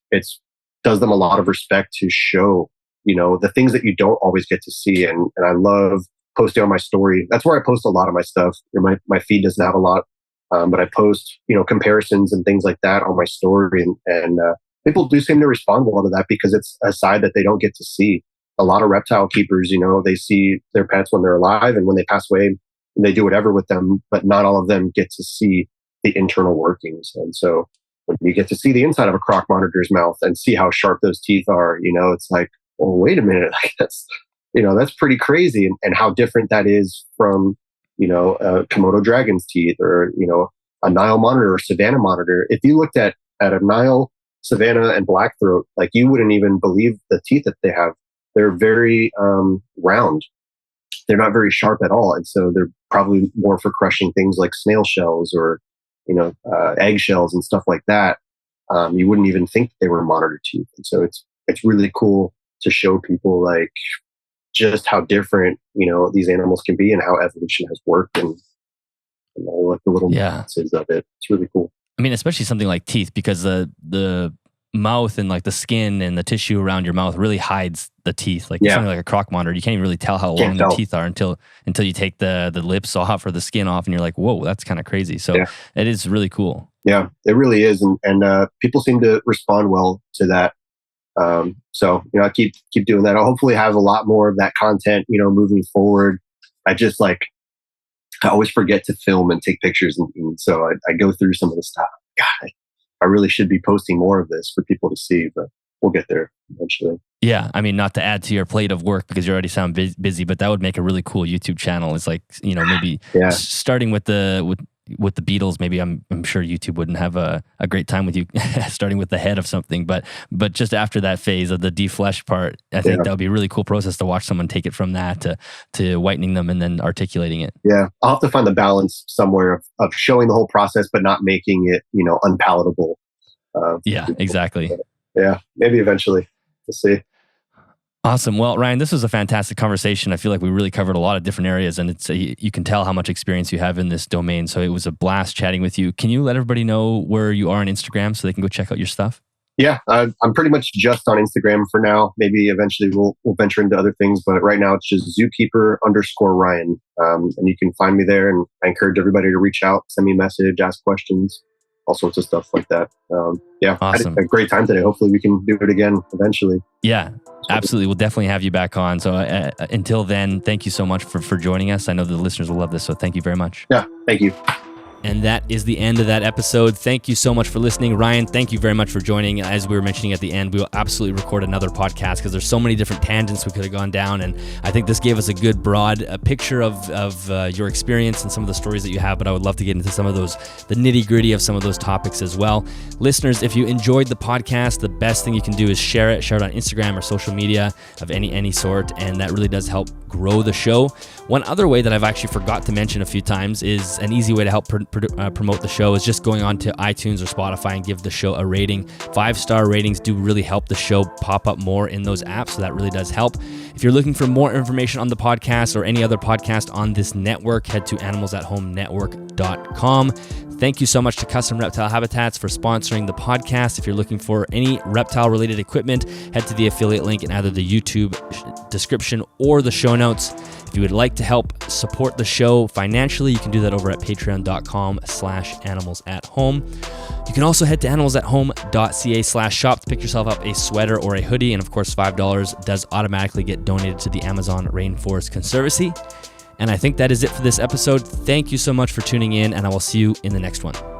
does them a lot of respect to show, the things that you don't always get to see. And I love posting on my story. That's where I post a lot of my stuff. My feed doesn't have a lot, but I post, comparisons and things like that on my story. And people do seem to respond well to that because it's a side that they don't get to see. A lot of reptile keepers, they see their pets when they're alive and when they pass away, and they do whatever with them, but not all of them get to see the internal workings. And so when you get to see the inside of a croc monitor's mouth and see how sharp those teeth are, it's like, well, wait a minute, that's pretty crazy. And how different that is from, Komodo Dragons teeth or, a Nile monitor or Savannah monitor. If you looked at a Nile, Savannah, and blackthroat, like you wouldn't even believe the teeth that they have. They're very round. They're not very sharp at all. And so they're probably more for crushing things like snail shells or, eggshells and stuff like that. You wouldn't even think they were monitor teeth. And so it's really cool to show people like just how different, these animals can be and how evolution has worked. And and all like the little nuances of it. It's really cool. I mean, especially something like teeth, because the mouth and like the skin and the tissue around your mouth really hides the teeth. Like something like a croc monitor, you can't even really tell how long the teeth are until you take the lips off or the skin off, and you're like, whoa, that's kind of crazy. So it is really cool. Yeah, it really is, and people seem to respond well to that. So I keep doing that. I'll hopefully have a lot more of that content, moving forward. I always forget to film and take pictures, and so I go through some of the stuff. God, I really should be posting more of this for people to see, but we'll get there eventually. Yeah, I mean, not to add to your plate of work because you already sound busy, but that would make a really cool YouTube channel. It's like, maybe starting with the Beatles, maybe I'm sure YouTube wouldn't have a great time with you starting with the head of something, but just after that phase of the deflesh part, I think that would be a really cool process to watch someone take it from that to whitening them and then articulating it. Yeah, I'll have to find the balance somewhere of showing the whole process, but not making it, unpalatable. Exactly. Yeah, maybe eventually. We'll see. Awesome. Well, Ryan, this was a fantastic conversation. I feel like we really covered a lot of different areas, and you can tell how much experience you have in this domain. So it was a blast chatting with you. Can you let everybody know where you are on Instagram so they can go check out your stuff? Yeah, I'm pretty much just on Instagram for now. Maybe eventually we'll venture into other things, but right now it's just zookeeper_Ryan. And you can find me there, and I encourage everybody to reach out, send me a message, ask questions, all sorts of stuff like that. Awesome. I had a great time today. Hopefully we can do it again eventually. Yeah, absolutely. We'll definitely have you back on. So until then, thank you so much for joining us. I know the listeners will love this, so thank you very much. Yeah, thank you. And that is the end of that episode. Thank you so much for listening. Ryan, thank you very much for joining. As we were mentioning at the end, we will absolutely record another podcast because there's so many different tangents we could have gone down. And I think this gave us a good broad picture of your experience and some of the stories that you have. But I would love to get into some of those, the nitty gritty of some of those topics as well. Listeners, if you enjoyed the podcast, the best thing you can do is share it on Instagram or social media of any sort. And that really does help grow the show. One other way that I've actually forgot to mention a few times is an easy way to help promote the show is just going on to iTunes or Spotify and give the show a rating. 5-star ratings do really help the show pop up more in those apps, so that really does help. If you're looking for more information on the podcast or any other podcast on this network, head to animalsathomenetwork.com. Thank you so much to Custom Reptile Habitats for sponsoring the podcast. If you're looking for any reptile-related equipment, head to the affiliate link in either the YouTube description or the show notes. If you would like to help support the show financially, you can do that over at patreon.com/animalsathome. You can also head to animalsathome.ca/shop to pick yourself up a sweater or a hoodie. And of course, $5 does automatically get donated to the Amazon Rainforest Conservancy. And I think that is it for this episode. Thank you so much for tuning in, and I will see you in the next one.